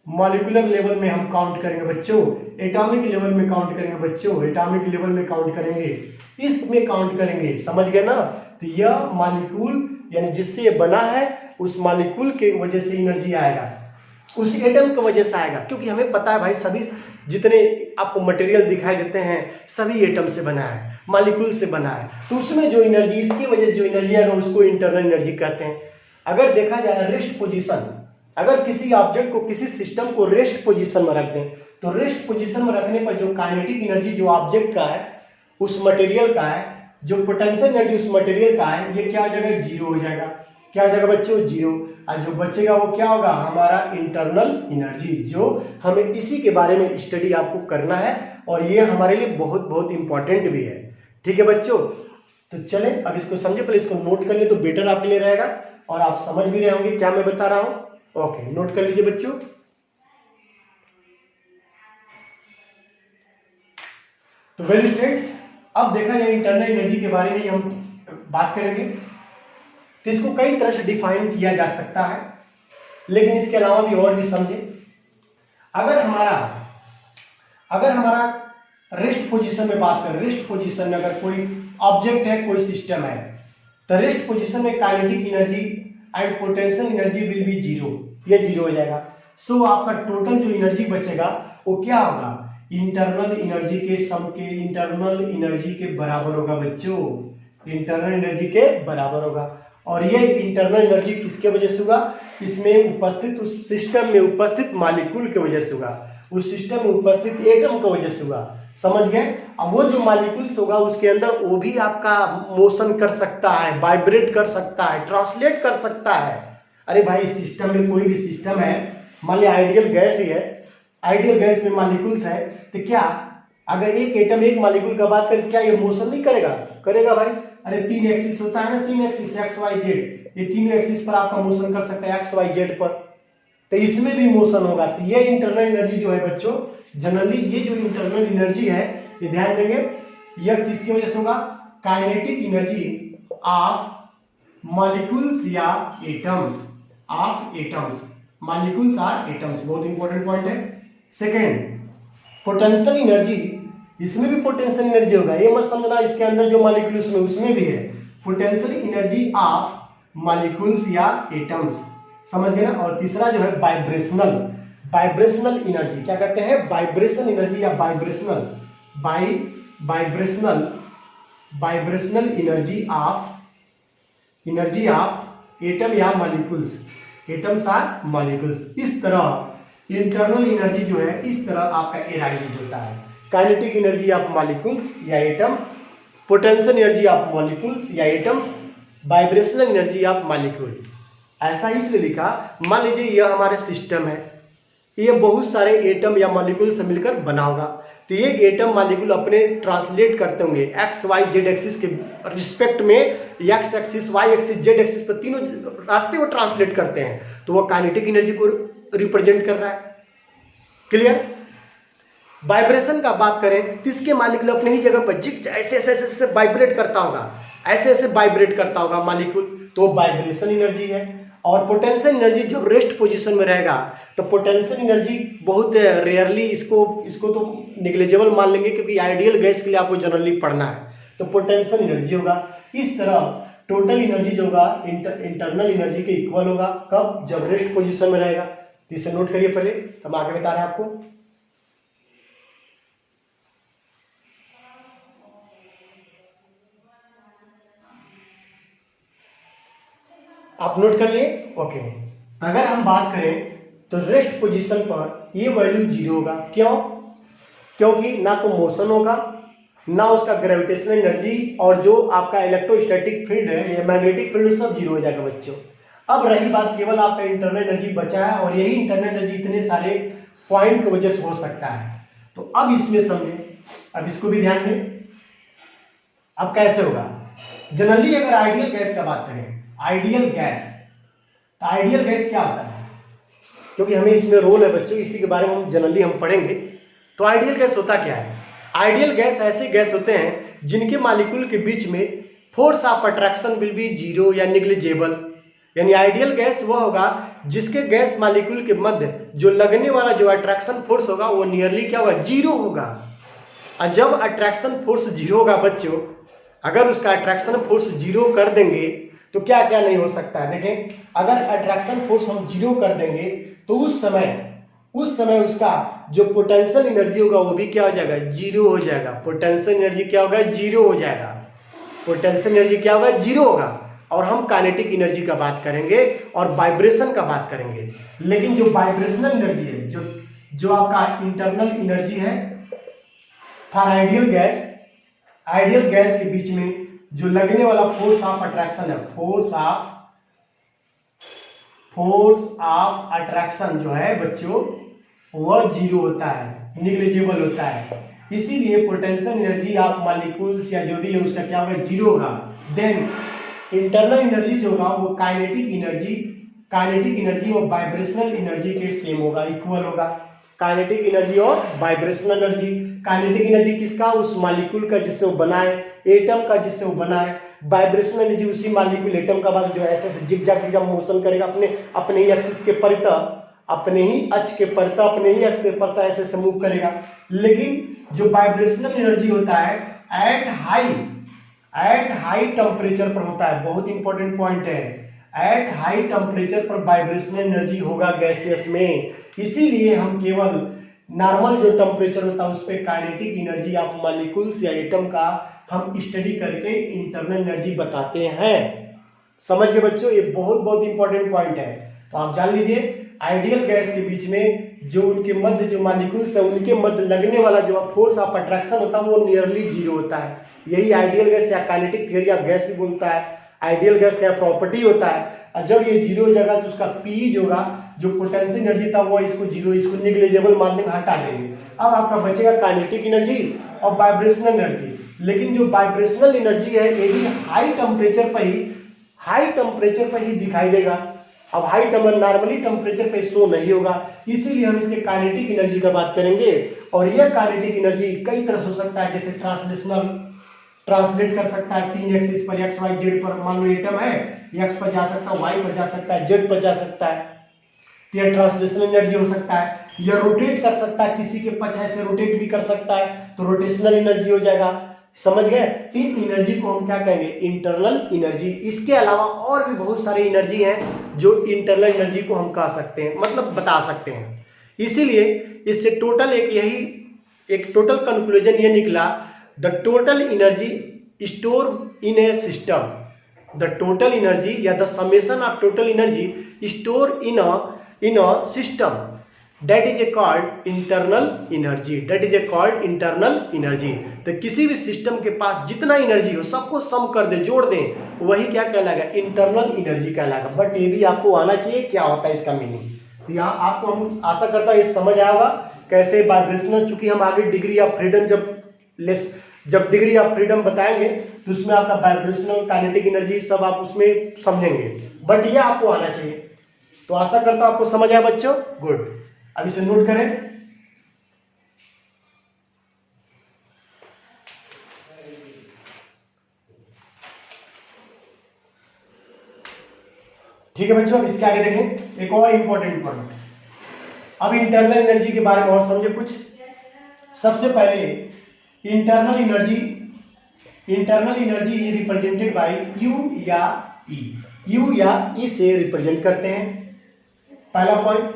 मॉलिक्यूलर लेवल में हम काउंट करेंगे बच्चों, एटॉमिक लेवल में काउंट करेंगे बच्चों, एटॉमिक लेवल में काउंट करेंगे, इसमें काउंट करेंगे, समझ गए ना। तो यह मॉलिक्यूल यानी जिससे ये बना है उस मॉलिक्यूल के वजह से एनर्जी आएगा, उस एटम की वजह से आएगा, क्योंकि हमें पता है भाई सभी जितने आपको मटेरियल दिखाई देते हैं सभी एटम से बना है, मॉलिक्यूल से बना है, तो उसमें जो एनर्जी, इसकी वजह से जो एनर्जी आएगा उसको इंटरनल एनर्जी कहते हैं। अगर देखा जाए रेस्ट पोजीशन, अगर किसी ऑब्जेक्ट को, किसी सिस्टम को रेस्ट पोजीशन में रख दें, तो रेस्ट पोजीशन में रखने पर जो काइनेटिक एनर्जी जो ऑब्जेक्ट का है, उस मटेरियल का है, जो पोटेंशियल एनर्जी उस मटेरियल का है, ये क्या हो जाएगा, जीरो हो जाएगा। क्या हो जाएगा बच्चों, जीरो। और जो बचेगा वो क्या होगा, हमारा इंटरनल एनर्जी, जो हमें इसी के बारे में स्टडी आपको करना है, और ये हमारे लिए बहुत बहुत इंपॉर्टेंट भी है, ठीक है बच्चों। तो चले अब इसको समझे, पहले इसको नोट कर ले तो बेटर आपके लिए रहेगा, और आप समझ भी रहे होंगे क्या मैं बता रहा हूं। ओके, नोट कर लीजिए बच्चों। तो वेल स्टूडेंट्स, अब देखा जाए इंटरनल एनर्जी के बारे में हम बात करेंगे, तो इसको कई तरह से डिफाइन किया जा सकता है, लेकिन इसके अलावा भी और भी समझे। अगर हमारा रेस्ट पोजीशन में बात करें, रेस्ट पोजीशन में अगर कोई ऑब्जेक्ट है, कोई सिस्टम है, तो रेस्ट पोजीशन में kinetic energy and potential energy will be zero, ये जीरो हो जाएगा। सो आपका टोटल जो एनर्जी बचेगा वो क्या होगा, इंटरनल एनर्जी के सम के इंटरनल एनर्जी के बराबर होगा बच्चों, इंटरनल एनर्जी के बराबर होगा। और ये इंटरनल एनर्जी किसके वजह से होगा, इसमें उपस्थित उस सिस्टम में उपस्थित मॉलिक्यूल की वजह से होगा, उस सिस्टम में उपस्थित एटम की वजह से होगा, समझ गए। अब वो जो मॉलिक्यूल्स होगा उसके अंदर वो भी आपका मोशन कर सकता है, वाइब्रेट कर सकता है, ट्रांसलेट कर सकता है। अरे भाई सिस्टम में कोई भी सिस्टम है, मान लिया आइडियल गैस ही है, आइडियल गैस में मॉलिक्यूल्स है, तो क्या अगर एक एटम एक मॉलिक्यूल का बात करें क्या ये मोशन नहीं करेगा, करेगा भाई। अरे 3 एक्सिस होता है ना, 3 एक्सिस एक्स वाई जेड, ये तीनों एक्सिस पर आपका मोशन कर सकता है एक्स वाई जेड पर, तो इसमें भी मोशन होगा। तो ये इंटरनल एनर्जी जो है बच्चों, जनरली ये जो इंटरनल एनर्जी है ये ध्यान देंगे, यह किसकी वजह से होगा, काइनेटिक एनर्जी ऑफ मॉलिक्यूल्स या atoms, of atoms, molecules or atoms, बहुत इंपॉर्टेंट पॉइंट है। सेकेंड पोटेंशियल एनर्जी, इसमें भी पोटेंशियल एनर्जी होगा, ये मत समझना इसके अंदर जो मॉलिक्यूल्स में उसमें भी है पोटेंशियल एनर्जी ऑफ मॉलिक्यूल्स या एटम्स, समझ गए ना। और तीसरा जो है वाइब्रेशनल, वाइब्रेशनल एनर्जी, क्या कहते हैं, वाइब्रेशन एनर्जी या vibrational, vibrational energy of atom या मॉलिक्यूल्स, एटम्स आर मॉलिक्यूल्स। इस तरह इंटरनल एनर्जी जो है इस तरह आपका एराइज होता है, काइनेटिक एनर्जी ऑफ मॉलिक्यूल्स या atom, potential energy of molecules या atom, vibrational energy of molecule. ऐसा इसलिए लिखा, मान लीजिए यह हमारे सिस्टम है, ये बहुत सारे एटम या मॉलिक्यूल से मिलकर बना होगा, तो ये एटम मॉलिक्यूल अपने ट्रांसलेट करते होंगे एक्स वाई जेड एक्सिस के रिस्पेक्ट में, X axis Y axis Z axis पर तीनों रास्ते वो ट्रांसलेट करते हैं, तो वो काइनेटिक एनर्जी को रिप्रेजेंट कर रहा है। क्लियर। वाइब्रेशन का बात करें तो इसके मॉलिक्यूल अपने ही जगह पर जिग ऐसे ऐसे ऐसे वाइब्रेट करता होगा, ऐसे ऐसे वाइब्रेट करता होगा मॉलिक्यूल, तो वाइब्रेशन एनर्जी है। और पोटेंशियल एनर्जी जब रेस्ट पोजीशन में रहेगा तो पोटेंशियल एनर्जी बहुत रेयरली, इसको तो निग्लेजेबल मान लेंगे क्योंकि आइडियल गैस के लिए आपको जनरली पढ़ना है, तो पोटेंशियल एनर्जी होगा। इस तरह टोटल एनर्जी जो होगा इंटरनल एनर्जी के इक्वल होगा, कब, जब रेस्ट पोजीशन में रहेगा। तो इसे नोट करिए पहले, हम आगे बता रहे हैं आपको। आप नोट कर लिए, ओके। अगर हम बात करें तो रेस्ट पोजीशन पर ये वैल्यू जीरो होगा, क्यों, क्योंकि ना तो मोशन होगा, ना उसका ग्रेविटेशनल एनर्जी, और जो आपका इलेक्ट्रोस्टैटिक फील्ड है या मैग्नेटिक फील्ड सब जीरो हो जाएगा बच्चों। अब रही बात केवल आपका इंटरनल एनर्जी बचा है, और यही इंटरनल एनर्जी इतने सारे पॉइंट की वजह से हो सकता है। तो अब इसमें समझे, अब इसको भी ध्यान दें। अब कैसे होगा, जनरली अगर आइडियल गैस का बात करें, आइडियल गैस, तो आइडियल गैस क्या होता है, क्योंकि हमें इसमें रोल है बच्चों, इसी के बारे में हम जनरली हम पढ़ेंगे। तो आइडियल गैस होता क्या है, आइडियल गैस ऐसे गैस होते हैं जिनके मॉलिक्यूल के बीच में force of attraction will be zero या निग्लिजेबल। यानी आइडियल गैस वह होगा जिसके गैस मॉलिक्यूल के मध्य जो लगने वाला जो अट्रैक्शन फोर्स होगा वो नियरली क्या होगा, जीरो होगा। और जब अट्रैक्शन फोर्स जीरो होगा बच्चों, अगर उसका अट्रैक्शन फोर्स जीरो कर देंगे तो क्या क्या नहीं हो सकता है। देखें, अगर अट्रैक्शन फोर्स हम जीरो कर देंगे तो उस समय उसका जो पोटेंशियल एनर्जी होगा वो भी क्या हो जाएगा, जीरो हो जाएगा। पोटेंशियल एनर्जी क्या होगा, जीरो हो जाएगा। पोटेंशियल एनर्जी क्या होगा, जीरो होगा। और हम काइनेटिक एनर्जी का बात करेंगे और वाइब्रेशन का बात करेंगे। लेकिन जो वाइब्रेशनल एनर्जी है, जो आपका इंटरनल एनर्जी है फॉर आइडियल गैस के बीच में जो लगने वाला फोर्स ऑफ अट्रैक्शन है, फोर्स ऑफ अट्रैक्शन जो है बच्चों वह जीरो होता है, निग्लिजिबल होता है। इसीलिए पोटेंशियल एनर्जी ऑफ मॉलिक्यूल्स या जो भी है उसका क्या होगा, जीरो होगा। देन इंटरनल एनर्जी जो होगा वो काइनेटिक एनर्जी और वाइब्रेशनल एनर्जी के सेम होगा, इक्वल होगा। काइनेटिक एनर्जी और वाइब्रेशनल एनर्जी, काइनेटिक एनर्जी किसका, उस मॉलिक्यूल का जिससे वो बना है, एटम का जिससे वो बना है। वाइब्रेशनल एनर्जी उसी मॉलिक्यूल एटम का बाद जो ऐसे जिग जैग मोशन करेगा अपने ही एक्सिस के परितः, अपने ही अक्ष के परता, अपने ही अक्ष से परता ऐसे से मूव करेगा। लेकिन जो वाइब्रेशनल एनर्जी होता है एट हाई टेम्परेचर पर होता है। बहुत इंपॉर्टेंट पॉइंट है, एट हाई टेम्परेचर पर वाइब्रेशनल एनर्जी होगा गैसियस में। इसीलिए हम केवल नॉर्मल जो टेम्परेचर होता है उस पर काइनेटिक एनर्जी ऑफ मॉलिक्यूल्स या एटम का हम स्टडी करके इंटरनल एनर्जी बताते हैं। समझ गए बच्चों, ये बहुत बहुत इंपॉर्टेंट पॉइंट है। तो आप जान लीजिए आइडियल गैस के बीच में जो उनके मध्य जो मॉलिक्यूल्स है उनके मध्य लगने वाला जो फोर्स ऑफ अट्रैक्शन होता है वो नियरली जीरो होता है। यही आइडियल गैस या काइनेटिक थ्योरी ऑफ गैस भी बोलता है। आइडियल गैस का प्रॉपर्टी होता है, और जब ये जीरो हो जाएगा तो उसका पी जो होगा, जो पोटेंशियल एनर्जी था वो इसको जीरो, इसको नेग्लिजिबल मानने में हटा देंगे। अब आपका बचेगा काइनेटिक एनर्जी और वाइब्रेशनल एनर्जी। लेकिन जो वाइब्रेशनल एनर्जी है ये भी हाई टेम्परेचर पर ही दिखाई देगा। अब हाई नॉर्मली टेम्परेचर पे शो नहीं होगा, इसीलिए हम इसके काइनेटिक एनर्जी का बात करेंगे। और यह काइनेटिक एनर्जी कई तरह से हो सकता है, जैसे ट्रांसलेट कर सकता है 3 एक्सिस पर, एक्स वाई जेड पर। मान लो एटम है, एक्स पर जा सकता है, वाई पर जा सकता है, जेड पर जा सकता है, तो यह ट्रांसलेशनल एनर्जी हो सकता है। यह रोटेट कर सकता है, किसी के पक्ष ऐसे रोटेट भी कर सकता है, तो रोटेशनल एनर्जी हो जाएगा। समझ गए? इन एनर्जी को हम क्या कहेंगे? Internal energy. इसके अलावा और भी बहुत सारी एनर्जी हैं जो इंटरनल एनर्जी को हम कह सकते हैं, मतलब बता सकते हैं। इसीलिए इससे टोटल एक टोटल कंक्लूजन ये निकला, the total energy store in a system, the total energy या the summation of total energy store in a system, that is called internal energy, that is called internal energy। तो किसी भी system के पास जितना energy हो सबको सम कर दे, जोड़ दें, वही क्या कहलाएगा? इंटरनल एनर्जी कहलाएगा। बट ये भी आपको आना चाहिए क्या होता है इसका मीनिंग। तो यहाँ आपको हम आशा करता हूँ ये समझ आया होगा कैसे वाइब्रेशनल, चूंकि हम आगे डिग्री ऑफ फ्रीडम जब डिग्री ऑफ फ्रीडम बताएंगे तो उसमें आपका वाइब्रेशनल काइनेटिक एनर्जी सब आप उसमें समझेंगे, बट ये आपको आना चाहिए। तो आशा करता हूँ आपको समझ आया बच्चों। गुड, अब इसे नोट करें। ठीक है बच्चों, अब इसके आगे देखें एक और इंपॉर्टेंट पॉइंट। अब इंटरनल एनर्जी के बारे में और समझे कुछ। सबसे पहले internal energy represented by you या ई से रिप्रेजेंट करते हैं, पहला पॉइंट।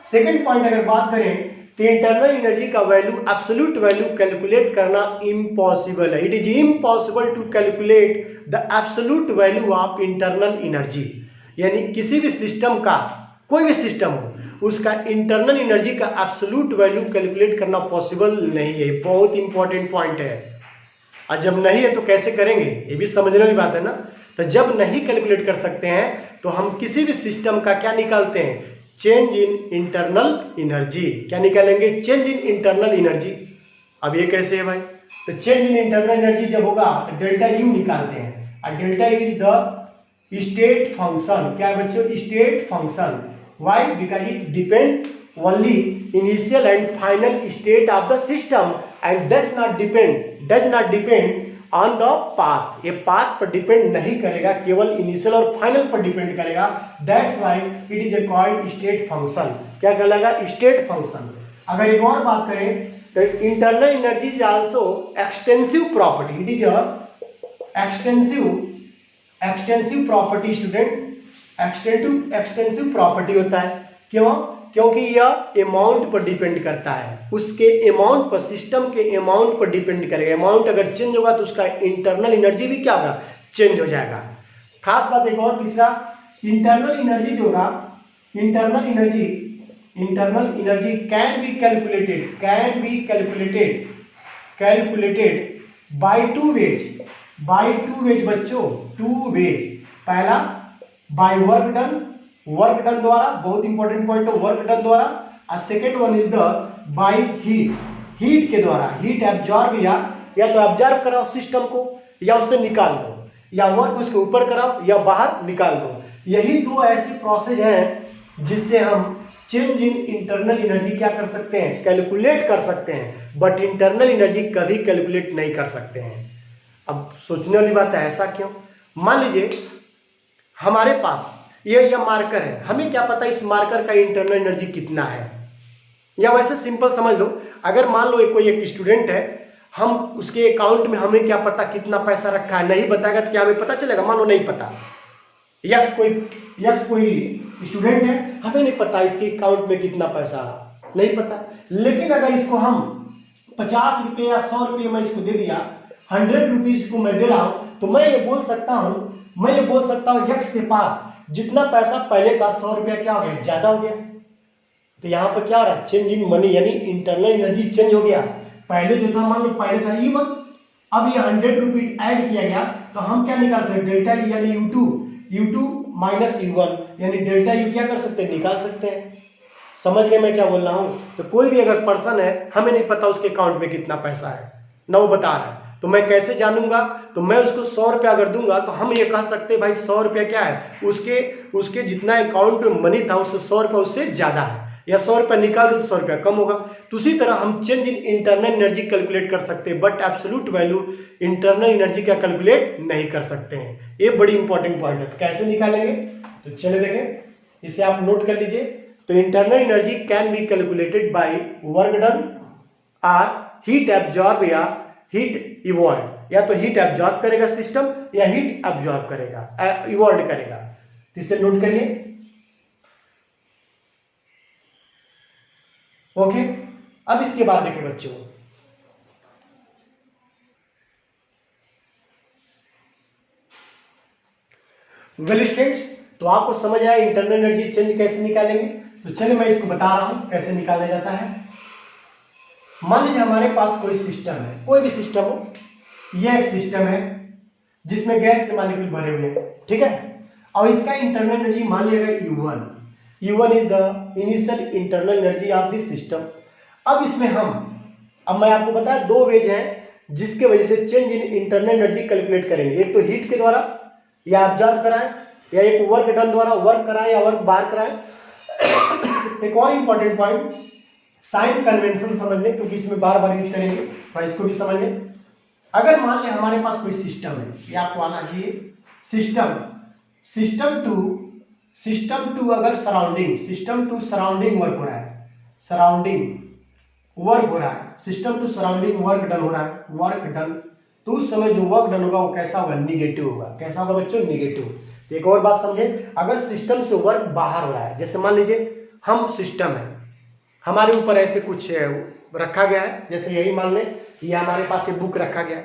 सेकेंड पॉइंट अगर बात करें तो इंटरनल एनर्जी का वैल्यू, एब्सोल्यूट वैल्यू कैलकुलेट करना इम्पॉसिबल है। It is impossible to calculate the absolute value of internal energy. यानी किसी भी सिस्टम का, कोई भी सिस्टम हो, उसका इंटरनल एनर्जी का एब्सोल्यूट वैल्यू कैलकुलेट करना पॉसिबल नहीं है। बहुत इंपॉर्टेंट पॉइंट है। और जब नहीं है तो कैसे करेंगे, ये भी समझने वाली बात है ना। तो जब नहीं कैलकुलेट कर सकते हैं तो हम किसी भी सिस्टम का क्या निकालते हैं? Change in internal energy. क्या निकालेंगे? Change in internal energy. अब ये कैसे है भाई? तो चेंज इन इंटरनल एनर्जी जब होगा तो डेल्टा यू निकालते हैं, और delta is the state function. क्या है बच्चों? State function. Why? Because it depend only initial and final state of the system and does not depend on the path. ये पाथ पर डिपेंड नहीं करेगा, केवल इनिशियल और फाइनल पर डिपेंड करेगा। That's why it is called state function. क्या कहलाएगा? State function. अगर एक और बात करें तो internal energy is also extensive property. It is extensive property student, extensive property होता है। क्यों? क्योंकि यह अमाउंट पर डिपेंड करता है, उसके अमाउंट पर, सिस्टम के अमाउंट पर डिपेंड करेगा। अमाउंट अगर चेंज होगा तो उसका इंटरनल एनर्जी भी क्या होगा? चेंज हो जाएगा। खास बात एक और तीसरा, इंटरनल एनर्जी जो होगा, internal energy can be calculated by two ways बच्चों, टू वेज। पहला बाय वर्क डन द्वारा, बहुत इंपॉर्टेंट पॉइंट है, वर्क डन द्वारा। और second one is the by heat के द्वारा। हीट एब्जॉर्ब, या तो एब्जॉर्ब कराओ सिस्टम को या उससे निकाल दो, या वर्क उसके ऊपर कराओ या बाहर निकाल दो। यही दो ऐसी प्रोसेस हैं जिससे हम चेंज इन इंटरनल एनर्जी क्या कर सकते हैं? कैलकुलेट कर सकते हैं। बट इंटरनल एनर्जी कभी कैलकुलेट नहीं कर सकते हैं। अब सोचने वाली बात है, ऐसा क्यों? मान लीजिए हमारे पास ये मार्कर है, हमें क्या पता इस मार्कर का इंटरनल एनर्जी कितना है। या वैसे सिंपल समझ लो, अगर मान लो कोई एक स्टूडेंट है, हम उसके अकाउंट में हमें क्या पता कितना पैसा रखा है, नहीं बताएगा तो क्या हमें पता चलेगा? मान लो नहीं पता, यक्स कोई स्टूडेंट है, हमें नहीं पता इसके अकाउंट में कितना पैसा है, नहीं पता। लेकिन अगर इसको हम 50 रुपये या 100 रुपये मैं इसको दे दिया, 100 रुपीज को मैं दे रहा हूं, तो मैं ये बोल सकता हूं यक्स के पास जितना पैसा पहले का 100 रुपया क्या हो गया, ज्यादा हो गया। तो यहाँ पर क्या हो रहा है? चेंज इन मनी, यानी इंटरनल एनर्जी चेंज हो गया। पहले जो था, मान लो पहले था E1, अब ये 100 रुपये ऐड किया गया, तो हम क्या निकाल सकते? डेल्टा E यानी U2 माइनस U1 यानी डेल्टा U क्या कर सकते हैं? निकाल सकते हैं। समझ गए मैं क्या बोल रहा हूँ? तो कोई भी अगर पर्सन है, हमें नहीं पता उसके अकाउंट में कितना पैसा है, ना वो बता रहा है, तो मैं कैसे जानूंगा? तो मैं उसको 100 रुपया अगर दूंगा तो हम ये कह सकते हैं भाई 100 रुपया क्या है, उसके जितना अकाउंट में मनी था उससे 100 रुपया उससे ज्यादा है, या 100 रुपया निकाल दो तो 100 रुपया कम होगा। तो उसी तरह हम change in internal energy calculate कर सकते हैं, but absolute value internal energy का कैलकुलेट नहीं कर सकते हैं। ये बड़ी इंपॉर्टेंट पॉइंट है। तो कैसे निकालेंगे? तो चलिए देखें, इसे आप नोट कर लीजिए। तो internal energy can be calculated bye work done और हीट एब्जॉर्ब या हीट इवॉल्व। या तो हीट एब्जॉर्ब करेगा सिस्टम या हीट एब्जॉर्ब करेगा, इवॉल्व करेगा। तो इसे नोट करिए। ओके, अब इसके बाद देखिए बच्चों, वेल स्टूडेंट्स, तो आपको समझ आया इंटरनल एनर्जी चेंज कैसे निकालेंगे। तो चलिए मैं इसको बता रहा हूं कैसे निकाला जाता है। मान लीजिए हमारे पास कोई सिस्टम है, कोई भी सिस्टम हो, यह एक सिस्टम है जिसमें गैस के मॉलिक्यूल भरे हुए हैं, ठीक है। और इसका इंटरनल एनर्जी मान लिया U1 is the initial internal energy of this system. अब इसमें अब मैं आपको बताया दो वेज है जिसके वजह से change in internal energy calculate करेंगे। एक तो हीट के द्वारा या ऑब्जर्व कराएं, या एक वर्क डन द्वारा वर्क कराएं या वर्क बाहर कराएं। एक और इंपॉर्टेंट पॉइंट, साइन कन्वेंशन समझ लें, क्योंकि इसमें बार बार यूज करेंगे, तो इसको भी समझ लें। अगर मान लें हमारे पास कोई सिस्टम है, ये आपको आना चाहिए, सिस्टम टू अगर सराउंडिंग वर्क हो रहा है, system to surrounding work done हो रहा है, वर्क डन, तो उस समय जो वर्क डन होगा वो कैसा होगा? निगेटिव होगा। कैसा होगा बच्चों? निगेटिव। तो एक और बात समझे, अगर सिस्टम से वर्क बाहर हो रहा है, जैसे मान लीजिए हम सिस्टम है, हमारे ऊपर ऐसे कुछ रखा गया है, जैसे यही मान लें, ये हमारे पास ये बुक रखा गया,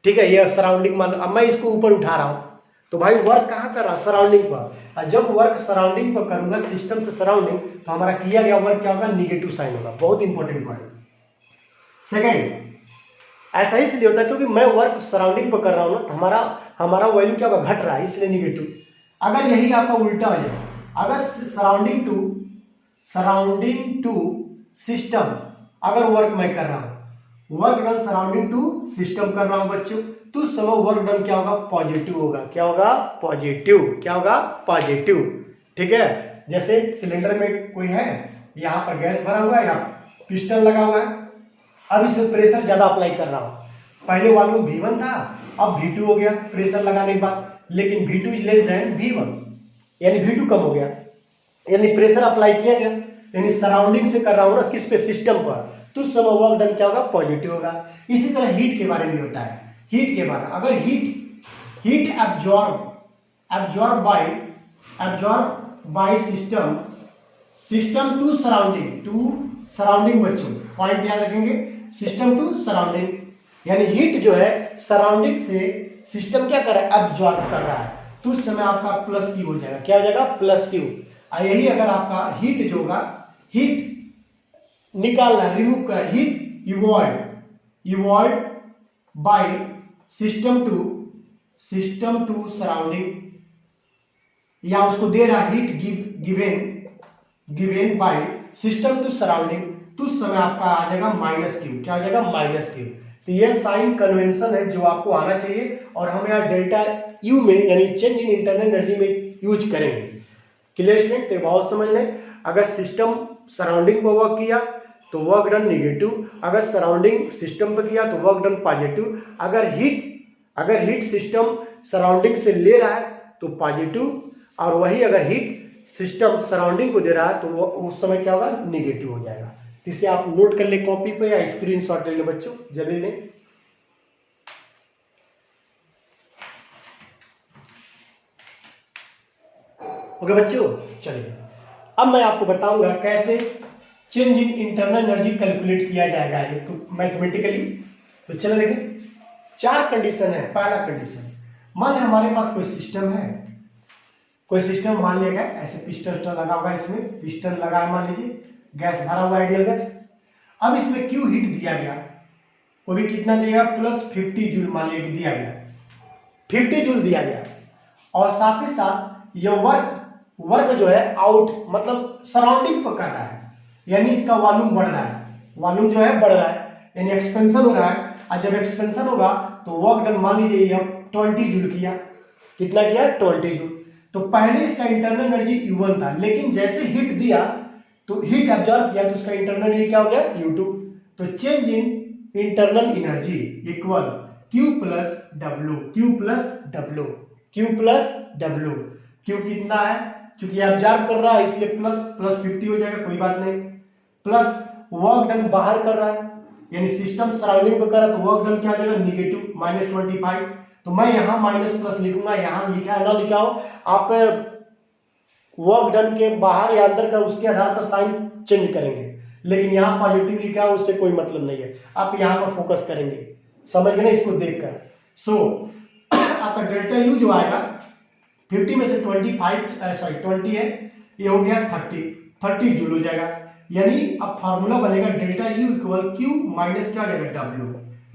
ठीक है, ये सराउंडिंग मान लो। अब मैं इसको ऊपर उठा रहा हूँ, तो भाई वर्क कहाँ कर रहा? सराउंडिंग पर। और जब वर्क सराउंडिंग पर करूंगा, सिस्टम से सराउंडिंग, तो हमारा किया गया वर्क क्या होगा? निगेटिव साइन होगा। बहुत इंपॉर्टेंट पॉइंट। सेकेंड, ऐसा इसलिए होता है क्योंकि मैं वर्क सराउंडिंग पर कर रहा हूँ ना, तो हमारा वैल्यू क्या होगा? घट रहा है, इसलिए निगेटिव। अगर यही आपका उल्टा हो जाए, अगर सराउंडिंग टू सिस्टम अगर वर्क मैं कर रहा हूं, work done surrounding to system कर रहा हूं बच्चों, तो उस समय वर्क डन क्या होगा? पॉजिटिव होगा। क्या होगा? पॉजिटिव। ठीक है, जैसे सिलेंडर में कोई है, यहां पर गैस भरा हुआ है, यहाँ पिस्टन लगा हुआ है, अब इसमें प्रेशर ज्यादा अप्लाई कर रहा हूं। पहले वॉल्यूम V1 था, अब V2 हो गया प्रेशर लगाने के बाद, लेकिन V2 is less than V1, यानी V2 कम हो गया, यानी प्रेशर अप्लाई किया गया, यानी सराउंडिंग से कर रहा हूं ना, किस पे? सिस्टम पर, तो उस समय वर्क डन क्या होगा? पॉजिटिव होगा। इसी तरह हीट के बारे में होता है। हीट के बारे में, अगर heat absorb by system to surrounding बच्चों, पॉइंट याद रखेंगे, सिस्टम टू सराउंडिंग, यानी हीट जो है सराउंडिंग से सिस्टम क्या कर रहा है? एब्जॉर्ब कर रहा है, तो उस समय आपका प्लस क्यू हो जाएगा। क्या हो जाएगा? Plus Q. यही अगर आपका हीट जो होगा, हीट निकालना, रिमूव कर, heat evolve by system to surrounding, या उसको दे रहा heat given by system to surrounding, तो उस समय आपका आ जाएगा माइनस क्यू। क्या आ जाएगा? Minus Q. तो ये साइन कन्वेंशन है जो आपको आना चाहिए, और हम यहाँ डेल्टा यू में यानी चेंज इन इंटरनल एनर्जी में यूज करेंगे। Clear student? तो बहुत समझ लें, अगर सिस्टम सराउंडिंग पर वर्क किया तो वर्क डन निगेटिव, अगर सराउंडिंग सिस्टम पर किया तो वर्क डन पॉजिटिव, अगर हीट सिस्टम सराउंडिंग से ले रहा है तो पॉजिटिव, और वही अगर हीट सिस्टम सराउंडिंग को दे रहा है तो वो उस समय क्या होगा, निगेटिव हो जाएगा। इसे आप नोट कर ले कॉपी पे या स्क्रीनशॉट ले लो बच्चों, जल्दी लें। ओके बच्चों, चलिए अब मैं आपको बताऊंगा कैसे change in internal energy calculate किया जाएगा ये तो मैथमेटिकली। तो चलो देखें, 4 कंडीशन है। पहला कंडीशन, मान लें हमारे पास कोई सिस्टम है, कोई सिस्टम मान लिया गया, ऐसे पिस्टन लगा होगा, इसमें पिस्टन लगा है, मान लीजिए गैस भरा हुआ आइडियल गैस। अब इसमें क्यू हीट दिया गया, वो भी कितना दिया गया, +50 जूल मान लिया दिया गया, 50 जूल दिया गया। और साथ ही साथ यह वर्क जो है आउट मतलब सराउंडिंग पर कर रहा है, यानी इसका वॉल्यूम बढ़ रहा है, वॉल्यूम जो है बढ़ रहा है, यानी एक्सपेंशन हो रहा है। और जब एक्सपेंशन होगा तो वर्क डन मान लीजिए यह 20 जूल किया, कितना किया, 20 जूल। तो पहले इसका इंटरनल एनर्जी U1 था, लेकिन जैसे हीट दिया तो हीट एब्जॉर्ब किया तो उसका इंटरनल एनर्जी क्या हो गया, U2। तो change in internal energy equal Q plus W, Q plus W, Q plus W। Q कितना है, क्योंकि एब्जॉर्ब कर रहा है इसलिए प्लस 50 हो जाएगा, कोई बात नहीं। प्लस वर्क डन बाहर कर रहा है, यानी सिस्टम सराउंडिंग पर कर रहा है, तो वर्क डन क्या आ जाएगा, निगेटिव -25। तो मैं यहाँ माइनस प्लस लिखूंगा, यहाँ लिखा है ना लिखा हो, आप वर्क डन के बाहर या अंदर का उसके आधार पर साइन चेंज करेंगे, लेकिन यहाँ पॉजिटिव लिखा है उससे कोई मतलब नहीं है, आप यहाँ पर फोकस करेंगे, समझ गए ना इसको देखकर। सो आपका डेल्टा यू जो आएगा 50 में से 20 है, ये हो गया 30 जूल हो जाएगा। यानी अब फार्मूला बनेगा delta U equal Q minus क्या हो जाएगा, W.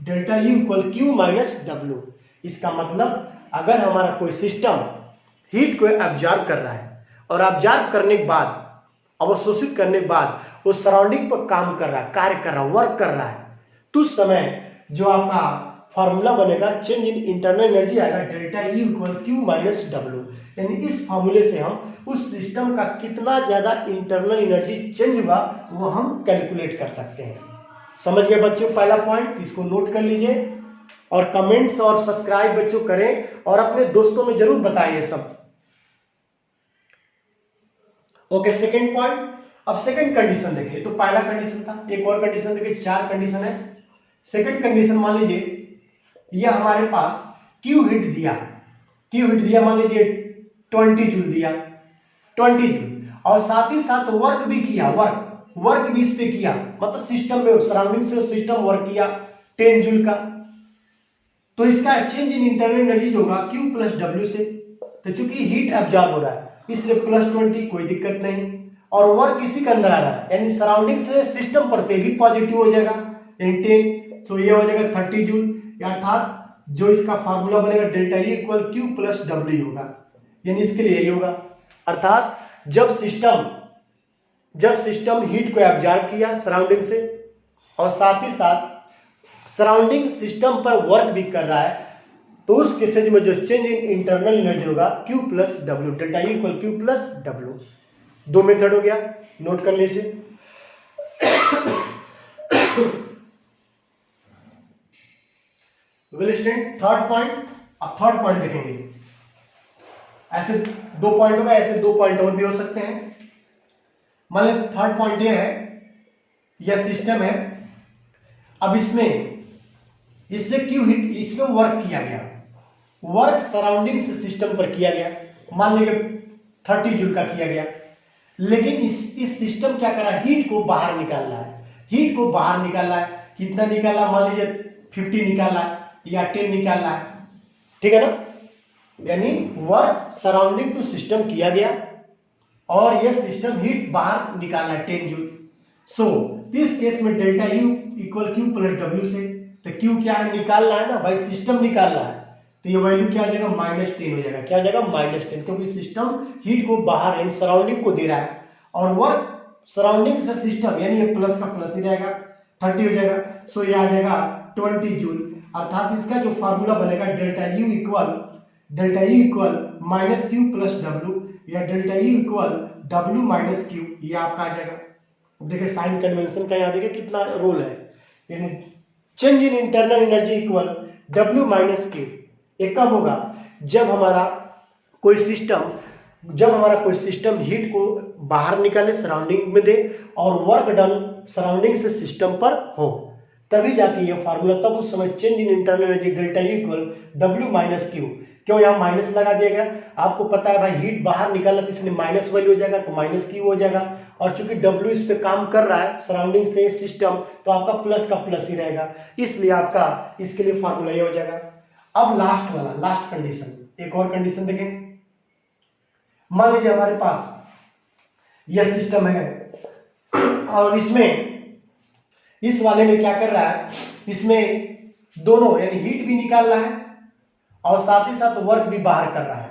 Delta U equal Q minus W. इसका मतलब अगर हमारा कोई सिस्टम हीट को एब्जॉर्ब कर रहा है और एब्जॉर्ब करने के बाद, अवशोषित करने के बाद वो सराउंडिंग पर काम कर रहा है, कार्य कर रहा है, वर्क कर रहा है, तो उस समय जो आपका फार्मूला बनेगा चेंज इन इंटरनल एनर्जी आएगा delta U equal Q minus W. यानी इस फार्मूले से हम उस सिस्टम का कितना ज्यादा इंटरनल एनर्जी चेंज हुआ वो हम कैलकुलेट कर सकते हैं। समझ गए बच्चों पहला पॉइंट, इसको नोट कर लीजिए और कमेंट्स और सब्सक्राइब बच्चों करें और अपने दोस्तों में जरूर बताइए सब। Okay, second point. अब सेकंड कंडीशन देखिए, तो पहला कंडीशन था, एक और कंडीशन देखिए, 4 कंडीशन है। सेकंड कंडीशन मान लीजिए यह हमारे पास क्यू हीट दिया मान लीजिए 20 जूल दिया, 20 जूल, और साथ ही साथ वर्क भी किया, वर्क भी इस पे किया, मतलब सिस्टम में सराउंडिंग से सिस्टम वर्क किया 10 जूल का। तो इसका चेंज इन इंटरनल एनर्जी जो होगा Q प्लस W से, तो चूंकि हीट एब्जॉर्ब हो रहा है इसलिए +20, कोई दिक्कत नहीं, और वर्क इसी के अंदर आ रहा है, यानी सराउंडिंग से सिस्टम पर भी पॉजिटिव हो जाएगा, यानी 10, तो ये हो जाएगा 30 जूल। अर्थात जो इसका फार्मूला बनेगा delta U equal Q plus W होगा, यानी इसके लिए यही होगा। अर्थात जब सिस्टम हीट को एब्जॉर्ब किया सराउंडिंग से और साथ ही साथ सराउंडिंग सिस्टम पर वर्क भी कर रहा है, तो उस केसेज में जो चेंज इन इंटरनल एनर्जी होगा Q plus W, delta U equal Q plus W. 2 method हो गया, नोट कर लीजिए। Third point. अब थर्ड पॉइंट देखेंगे, ऐसे 2 पॉइंट होगा, ऐसे 2 पॉइंट और भी हो सकते हैं। मान लीजिए थर्ड पॉइंट ये है, यह सिस्टम है, अब इससे क्यू हीट, इसमें वर्क किया गया, वर्क सराउंडिंग से सिस्टम पर किया गया, मान लीजिए 30 जूल का किया गया, लेकिन इस सिस्टम क्या कर रहा है, हीट को बाहर निकाल रहा है, कितना निकाला, मान लीजिए 50 निकाला है या 10 निकाला है, ठीक है ना। यानी वर्क सराउंडिंग टू सिस्टम किया गया और यह सिस्टम हीट बाहर निकालना है 10 जूल। सो इस केस में delta U equal Q plus W से, तो क्यू क्या है, निकालना है ना भाई, सिस्टम निकालना है, तो ये वैल्यू क्या आ जाएगा, -10 हो जाएगा। क्या आ जाएगा, -10, क्योंकि सिस्टम हीट को बाहर यानी सराउंडिंग को दे रहा है और वर्क सराउंडिंग से सिस्टम, यानी ये प्लस का प्लस ही रहेगा, 30 हो जाएगा। सो ये आ जाएगा 20 जूल। अर्थात इसका जो फार्मूला बनेगा delta U equal minus Q plus W या delta U equal W minus Q, ये आपका आ जाएगा। देखिए साइन कन्वेंशन का यहाँ देखिए कितना रोल है, यानी change in internal energy equal W minus Q. ये कब होगा, जब हमारा कोई सिस्टम जब हमारा कोई सिस्टम हीट को बाहर निकाले, सराउंडिंग में दे और वर्क डन सराउंडिंग से सिस्टम पर हो, तभी जाके ये फार्मूला, तब उस समय change in internal energy delta U equal W minus Q. क्यों यहाँ माइनस लगा दिया गया? आपको पता है भाई हीट बाहर निकाला तो इसलिए माइनस वैल्यू हो जाएगा, तो माइनस क्यू हो जाएगा। और चूंकि W इस पे काम कर रहा है सराउंडिंग से सिस्टम, तो आपका प्लस का प्लस ही रहेगा, इसलिए आपका इसके लिए फार्मूला ये हो जाएगा। अब लास्ट वाला, लास्ट कंडीशन, एक और कंडीशन देखें। मान लीजिए हमारे पास यह सिस्टम है और इसमें, इस वाले में क्या कर रहा है, इसमें दोनों यानी हीट भी निकाल रहा है और साथ ही साथ वर्क भी बाहर कर रहा है।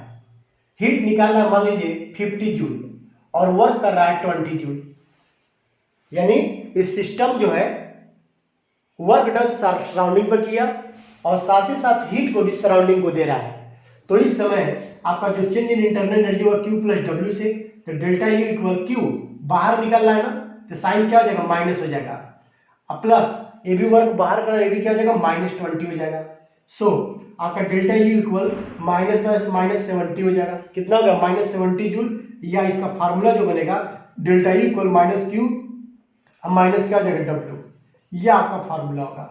हीट निकाल रहा है मान लीजिए 50 जूल और वर्क कर रहा है 20 जूल, यानी इस सिस्टम जो है वर्क डन सराउंडिंग पर किया और साथ ही साथ हीट को भी सराउंडिंग को दे रहा है। तो इस समय आपका जो चेंज इन इंटरनल एनर्जी होगा Q प्लस W से, तो डेल्टा यू इक्वल Q बाहर निकल रहा है ना, तो साइन क्या हो जाएगा, माइनस हो जाएगा, अब प्लस ये भी वर्क बाहर कर रहा है, ये भी क्या हो जाएगा, -20 हो जाएगा। सो आपका डेल्टा यू इक्वल -70 हो जाएगा। कितना होगा, -70 जूल, या इसका फार्मूला जो बनेगा delta U equal -Q minus क्या हो जाएगा W, यह आपका फार्मूला होगा।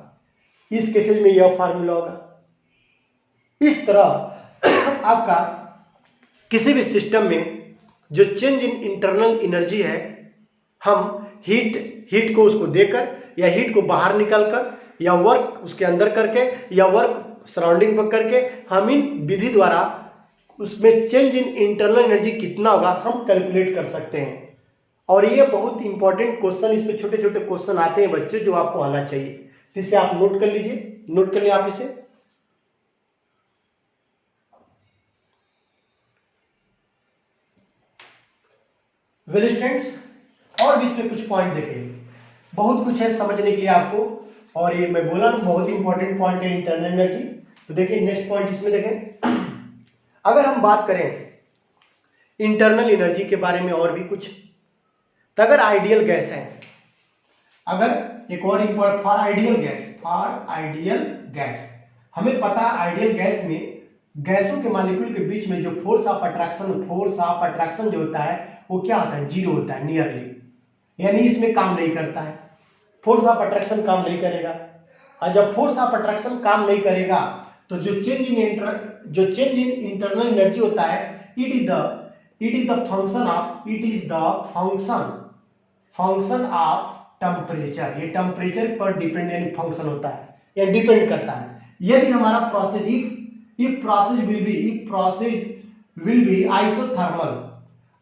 इस केसेज में यह फार्मूला होगा। इस तरह आपका किसी भी सिस्टम में जो चेंज इन इंटरनल एनर्जी है, हम हीट को उसको देकर या हीट को बाहर निकालकर या वर्क उसके अंदर करके या वर्क सराउंडिंग पर करके, हम इन विधि द्वारा उसमें चेंज इन इंटरनल एनर्जी कितना होगा हम कैलकुलेट कर सकते हैं। और ये बहुत इंपॉर्टेंट क्वेश्चन, इसमें छोटे छोटे क्वेश्चन आते हैं बच्चे, जो आपको आना चाहिए। इसे आप नोट कर लीजिए, नोट कर लिया आप इसे। वेल स्टूडेंट्स, और भी इसमें कुछ पॉइंट देखें, बहुत कुछ है समझने के लिए आपको, और ये मैं बोला बहुत ही इंपॉर्टेंट पॉइंट है इंटरनल एनर्जी। तो देखिए नेक्स्ट पॉइंट इसमें देखें, अगर हम बात करें इंटरनल एनर्जी के बारे में और भी कुछ, तो अगर आइडियल गैस है, अगर एक और इंपॉर्टेंट फॉर आइडियल गैस, हमें पता है आइडियल गैस में गैसों के मॉलिक्यूल के बीच में जो फोर्स ऑफ अट्रैक्शन जो होता है वो क्या होता है, जीरो होता है नियरली, यानी इसमें काम नहीं करता है, फोर्स ऑफ अट्रैक्शन काम नहीं करेगा। और जब फोर्स ऑफ अट्रैक्शन काम नहीं करेगा तो जो चेंज इन इंटरनल एनर्जी होता है, it is the function of temperature. ये टेम्परेचर पर डिपेंडेंट फंक्शन होता है या डिपेंड करता है। यदि हमारा process if process will be isothermal,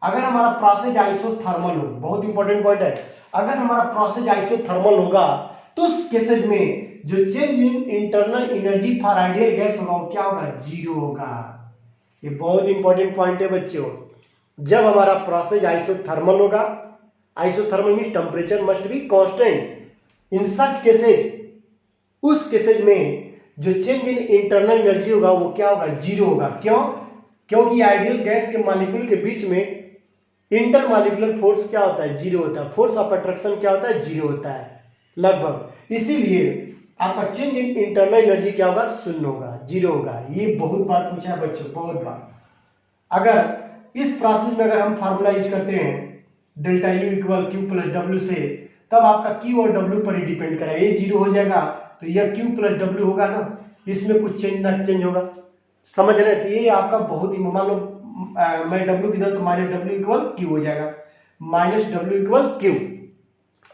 अगर हमारा प्रोसेस आइसोथर्मल हो, बहुत इंपॉर्टेंट पॉइंट है, अगर हमारा प्रोसेस आइसोथर्मल होगा तो उस केसेज में जो change in internal energy for ideal gas होगा वो क्या होगा, जीरो होगा। ये बहुत इंपॉर्टेंट पॉइंट है बच्चों। जब हमारा प्रोसेस आइसोथर्मल होगा, isothermal means temperature must be constant, in such cases, उस केसेज में जो चेंज इन इंटरनल एनर्जी होगा वो क्या होगा, जीरो होगा। क्यों? क्योंकि आइडियल गैस के मॉलिक्यूल के बीच में इंटरमॉलिक्यूलर फोर्स क्या होता है, जीरो होता है, फोर्स ऑफ अट्रैक्शन क्या होता है, जीरो होता है लगभग। इसीलिए आपका चेंज इन इंटरनल एनर्जी क्या होगा, शून्य होगा, जीरो होगा। ये बहुत बार पूछा है बच्चों, बहुत बार। अगर इस प्रोसेस में अगर हम फार्मूला यूज करते हैं delta U equal Q plus W से, तब आपका Q और W पर ही डिपेंड करेगा। ये जीरो हो जाएगा तो यह Q प्लस W होगा ना, इसमें कुछ चेंज होगा, समझ रहे हैं? तो ये आपका बहुत ही, मान लो मैं W की तो माइनस W इक्वल Q हो जाएगा, माइनस W इक्वल Q।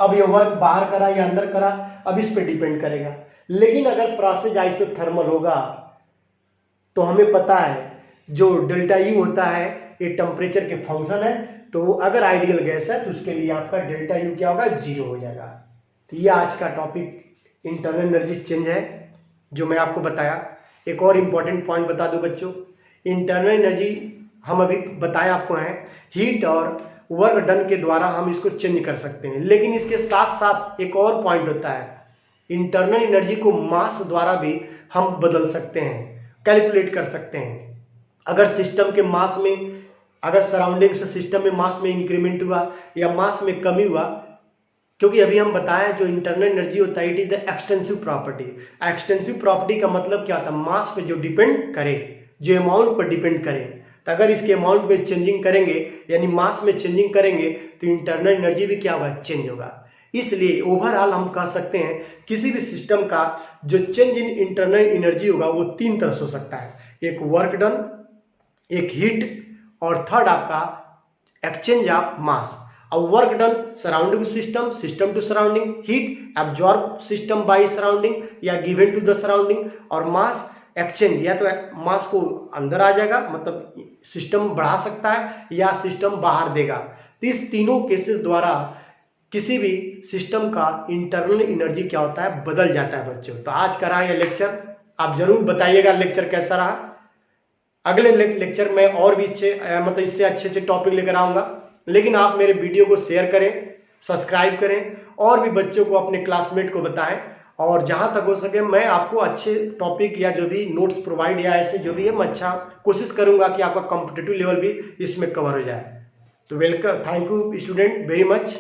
अब ये वर्क बाहर करा या अंदर करा, अब इस पे डिपेंड करेगा। लेकिन अगर प्रोसेस आइसोथर्मल होगा तो हमें पता है जो डेल्टा यू होता है ये टेम्परेचर के फंक्शन है, तो अगर आइडियल गैस है तो उसके लिए आपका डेल्टा यू क्या होगा, जीरो हो जाएगा। तो ये आज का टॉपिक इंटरनल एनर्जी चेंज है जो मैं आपको बताया। एक और इम्पॉर्टेंट पॉइंट बता दूं बच्चों, इंटरनल एनर्जी हम अभी बताया आपको है हीट और वर्क डन के द्वारा हम इसको चेंज कर सकते हैं। लेकिन इसके साथ साथ एक और पॉइंट होता है, इंटरनल एनर्जी को मास द्वारा भी हम बदल सकते हैं, कैलकुलेट कर सकते हैं। अगर सिस्टम के मास में, अगर सराउंडिंग से सिस्टम में मास में इंक्रीमेंट हुआ या मास में कमी हुआ, क्योंकि अभी हम बताएं जो इंटरनल एनर्जी होता है it is the extensive property. Extensive property का मतलब क्या होता है, मास पे जो डिपेंड करे, जो अमाउंट पर डिपेंड करे। तो अगर इसके अमाउंट में चेंजिंग करेंगे यानी मास में चेंजिंग करेंगे तो इंटरनल एनर्जी भी क्या होगा, चेंज होगा। इसलिए ओवरऑल हम कह सकते हैं किसी भी सिस्टम का जो चेंज इन इंटरनल एनर्जी होगा वो 3 तरह से हो सकता है, एक वर्क डन, एक हीट और थर्ड आपका एक्सचेंज ऑफ मास। अब work done surrounding system, system to surrounding, heat absorb system by surrounding या गिवन टू द सराउंडिंग, और मास एक्सचेंज या तो मास को अंदर आ जाएगा मतलब सिस्टम बढ़ा सकता है या सिस्टम बाहर देगा। तो इस तीनों केसेस द्वारा किसी भी सिस्टम का इंटरनल एनर्जी क्या होता है, बदल जाता है बच्चों। तो आज का रहा यह लेक्चर, आप जरूर बताइएगा लेक्चर कैसा रहा। अगले लेक्चर में और भी मतलब इससे अच्छे टॉपिक लेकर आऊंगा, लेकिन आप मेरे वीडियो को शेयर करें, सब्सक्राइब करें और भी बच्चों को अपने क्लासमेट को बताएं, और जहां तक हो सके मैं आपको अच्छे टॉपिक या जो भी नोट्स प्रोवाइड या ऐसे जो भी है मैं अच्छा कोशिश करूंगा कि आपका कॉम्पिटिटिव लेवल भी इसमें कवर हो जाए। तो welcome, thank you student very much.